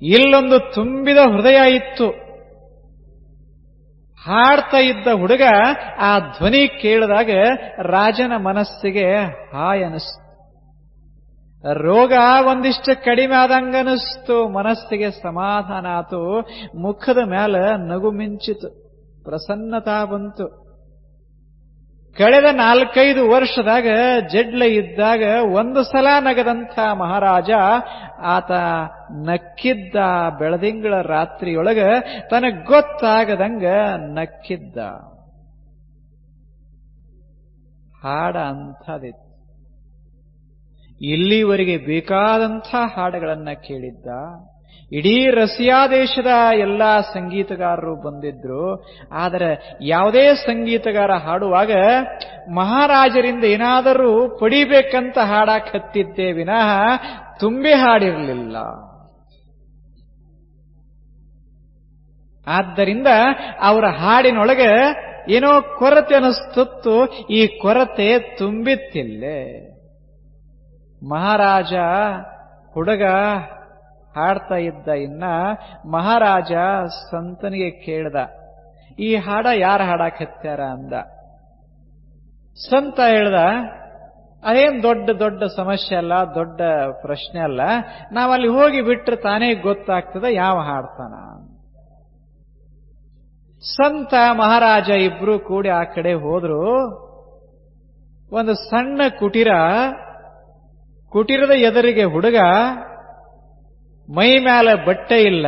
ಇಲ್ಲೊಂದು ತುಂಬಿದ ಹೃದಯ ಇತ್ತು. ಹಾಡ್ತಾ ಇದ್ದ ಹುಡುಗ ಆ ಧ್ವನಿ ಕೇಳಿದಾಗ ರಾಜನ ಮನಸ್ಸಿಗೆ ಹಾಯ್ ಅನಿಸ್ತು. ರೋಗ ಒಂದಿಷ್ಟು ಕಡಿಮೆ ಆದಂಗನಿಸ್ತು. ಮನಸ್ಸಿಗೆ ಸಮಾಧಾನ ಆತು. ಮುಖದ ಮೇಲೆ ನಗು ಮಿಂಚಿತು, ಪ್ರಸನ್ನತಾ ಬಂತು. ಕಳೆದ 4-5 ವರ್ಷದಾಗ ಜಡ್ಲ ಇದ್ದಾಗ ಒಂದು ಸಲ ನಗದಂಥ ಮಹಾರಾಜ ಆತ ನಕ್ಕಿದ್ದ. ಬೆಳದಿಂಗಳ ರಾತ್ರಿಯೊಳಗ ತನಗೆ ಗೊತ್ತಾಗದಂಗ ನಕ್ಕಿದ್ದ. ಹಾಡ ಅಂಥದಿತ್ತು. ಇಲ್ಲಿವರೆಗೆ ಬೇಕಾದಂಥ ಹಾಡುಗಳನ್ನ ಕೇಳಿದ್ದ. ಇಡೀ ರಷ್ಯಾ ದೇಶದ ಎಲ್ಲಾ ಸಂಗೀತಗಾರರು ಬಂದಿದ್ರು. ಆದರೆ ಯಾವುದೇ ಸಂಗೀತಗಾರ ಹಾಡುವಾಗ ಮಹಾರಾಜರಿಂದ ಏನಾದರೂ ಪಡಿಬೇಕಂತ ಹಾಡಾಕತ್ತಿದ್ದೇ ವಿನಃ ತುಂಬಿ ಹಾಡಿರಲಿಲ್ಲ. ಆದ್ದರಿಂದ ಅವರ ಹಾಡಿನೊಳಗೆ ಏನೋ ಕೊರತೆ ಅನಿಸ್ತಿತ್ತು. ಈ ಕೊರತೆ ತುಂಬಿತ್ತಿಲ್ಲೇ. ಮಹಾರಾಜ ಹುಡುಗ ಹಾಡ್ತಾ ಇದ್ದ. ಇನ್ನ ಮಹಾರಾಜ ಸಂತನಿಗೆ ಕೇಳ್ದ, ಈ ಹಾಡ ಯಾರು ಹಾಡಾಕತ್ಯಾರ ಅಂದ. ಸಂತ ಹೇಳ್ದ, ಅದೇನ್ ದೊಡ್ಡ ದೊಡ್ಡ ಸಮಸ್ಯೆ ಅಲ್ಲ, ದೊಡ್ಡ ಪ್ರಶ್ನೆ ಅಲ್ಲ, ನಾವಲ್ಲಿ ಹೋಗಿ ಬಿಟ್ರೆ ತಾನೇ ಗೊತ್ತಾಗ್ತದೆ ಯಾವ ಹಾಡ್ತಾನ. ಸಂತ ಮಹಾರಾಜ ಇಬ್ರು ಕೂಡಿ ಆ ಕಡೆ ಹೋದ್ರು. ಒಂದು ಸಣ್ಣ ಕುಟೀರದ ಎದುರಿಗೆ ಹುಡುಗ, ಮೈ ಮೇಲೆ ಬಟ್ಟೆ ಇಲ್ಲ,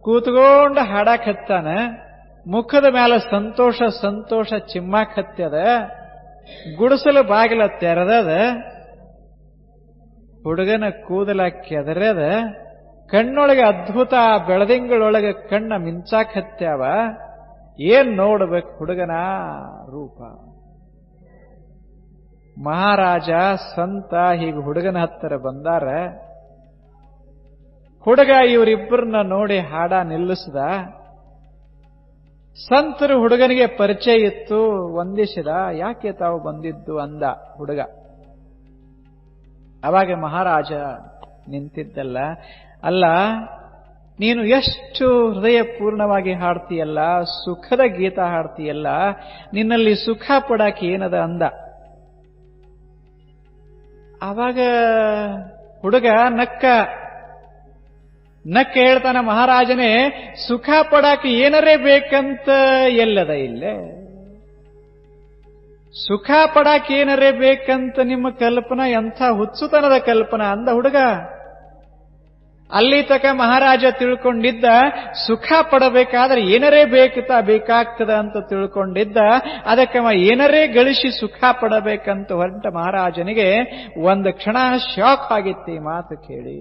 ಕೂತ್ಕೊಂಡು ಹಾಡಾಕತ್ತಾನ. ಮುಖದ ಮೇಲೆ ಸಂತೋಷ ಸಂತೋಷ ಚಿಮ್ಮಾಕತ್ಯದ. ಗುಡಿಸಲು ಬಾಗಿಲ ತೆರೆದದ. ಹುಡುಗನ ಕೂದಲ ಕೆದರದ. ಕಣ್ಣೊಳಗೆ ಅದ್ಭುತ, ಬೆಳದಿಂಗಳೊಳಗೆ ಕಣ್ಣ ಮಿಂಚಾಕತ್ಯಾವ. ಏನ್ ನೋಡ್ಬೇಕು ಹುಡುಗನ ರೂಪ. ಮಹಾರಾಜ ಸಂತ ಹೀಗೆ ಹುಡುಗನ ಹತ್ತಿರ ಬಂದಾರ. ಹುಡುಗ ಇವರಿಬ್ಬರನ್ನ ನೋಡಿ ಹಾಡ ನಿಲ್ಲಿಸಿದ. ಸಂತರು ಹುಡುಗನಿಗೆ ಪರಿಚಯ ಇತ್ತು, ವಂದಿಸಿದ. ಯಾಕೆ ತಾವು ಬಂದಿದ್ದು ಅಂದ ಹುಡುಗ. ಅವಾಗ ಮಹಾರಾಜ ನಿಂತಿದ್ದಲ್ಲ, ಅಲ್ಲ ನೀನು ಎಷ್ಟು ಹೃದಯಪೂರ್ಣವಾಗಿ ಹಾಡ್ತೀಯಲ್ಲ, ಸುಖದ ಗೀತ ಹಾಡ್ತೀಯಲ್ಲ, ನಿನ್ನಲ್ಲಿ ಸುಖ ಪಡಾಕಿ ಏನದ ಅಂದ. ಆವಾಗ ಹುಡುಗ ನಕ್ಕ ಹೇಳ್ತಾನ, ಮಹಾರಾಜನೇ ಸುಖ ಪಡಾಕಿ ಏನರೇ ಬೇಕಂತ ಎಲ್ಲದ ಇಲ್ಲೇ? ಸುಖ ಪಡಾಕಿ ಏನರೇ ಬೇಕಂತ ನಿಮ್ಮ ಕಲ್ಪನಾ ಎಂಥ ಹುಚ್ಚುತನದ ಕಲ್ಪನಾ ಅಂದ ಹುಡುಗ. ಅಲ್ಲಿ ತಕ ಮಹಾರಾಜ ತಿಳ್ಕೊಂಡಿದ್ದ ಸುಖ ಪಡಬೇಕಾದ್ರೆ ಏನರೇ ಬೇಕಾಗ್ತದ ಅಂತ ತಿಳ್ಕೊಂಡಿದ್ದ. ಅದಕ್ಕೆ ಏನರೇ ಗಳಿಸಿ ಸುಖ ಪಡಬೇಕಂತ ಹೊರಟ ಮಹಾರಾಜನಿಗೆ ಒಂದು ಕ್ಷಣ ಶಾಕ್ ಆಗಿತ್ತು ಈ ಮಾತು ಕೇಳಿ.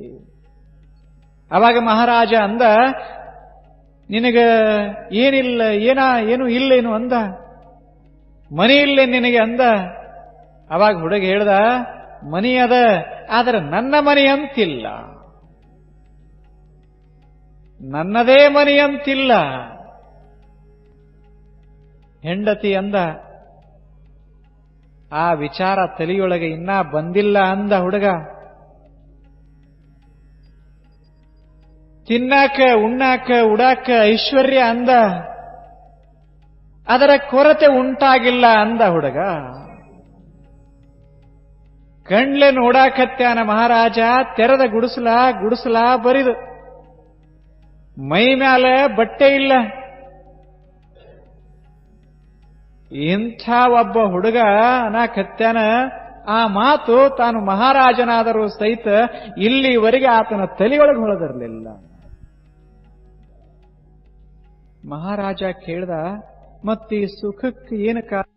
ಅವಾಗ ಮಹಾರಾಜ ಅಂದ, ನಿನಗ ಏನಿಲ್ಲ, ಏನು ಇಲ್ಲೇನು ಅಂದ. ಮನಿ ಇಲ್ಲೇ ನಿನಗೆ ಅಂದ. ಅವಾಗ ಹುಡುಗ ಹೇಳ್ದ, ಮನಿ ಅದ, ಆದ್ರೆ ನನ್ನ ಮನಿ ಅಂತಿಲ್ಲ, ನನ್ನದೇ ಮನಿ ಅಂತಿಲ್ಲ. ಹೆಂಡತಿ ಅಂದ, ಆ ವಿಚಾರ ತಲೆಯೊಳಗೆ ಇನ್ನ ಬಂದಿಲ್ಲ ಅಂದ ಹುಡುಗ. ತಿನ್ನಾಕ ಉಣ್ಣಾಕ ಉಡಾಕ ಐಶ್ವರ್ಯ ಅಂದ, ಅದರ ಕೊರತೆ ಉಂಟಾಗಿಲ್ಲ ಅಂದ ಹುಡುಗ. ಕಣ್ಲೆ ನೋಡಾಕತ್ಯಾನ ಮಹಾರಾಜ. ತೆರೆದ ಗುಡಿಸಲ ಬರಿದು, ಮೈ ಮ್ಯಾಲ ಬಟ್ಟೆ ಇಲ್ಲ. ಇಂಥ ಒಬ್ಬ ಹುಡುಗ ಅನಾಕತ್ಯಾನ. ಆ ಮಾತು ತಾನು ಮಹಾರಾಜನಾದರೂ ಸಹಿತ ಇಲ್ಲಿವರೆಗೆ ಆತನ ತಲೆಯೊಳಗೆ ಹೊಳೆದಿರಲಿಲ್ಲ. ಮಹಾರಾಜ ಕೇಳ್ದ, ಮತ್ತೀ ಸುಖಕ್ಕೆ ಏನು ಕಾರಣ?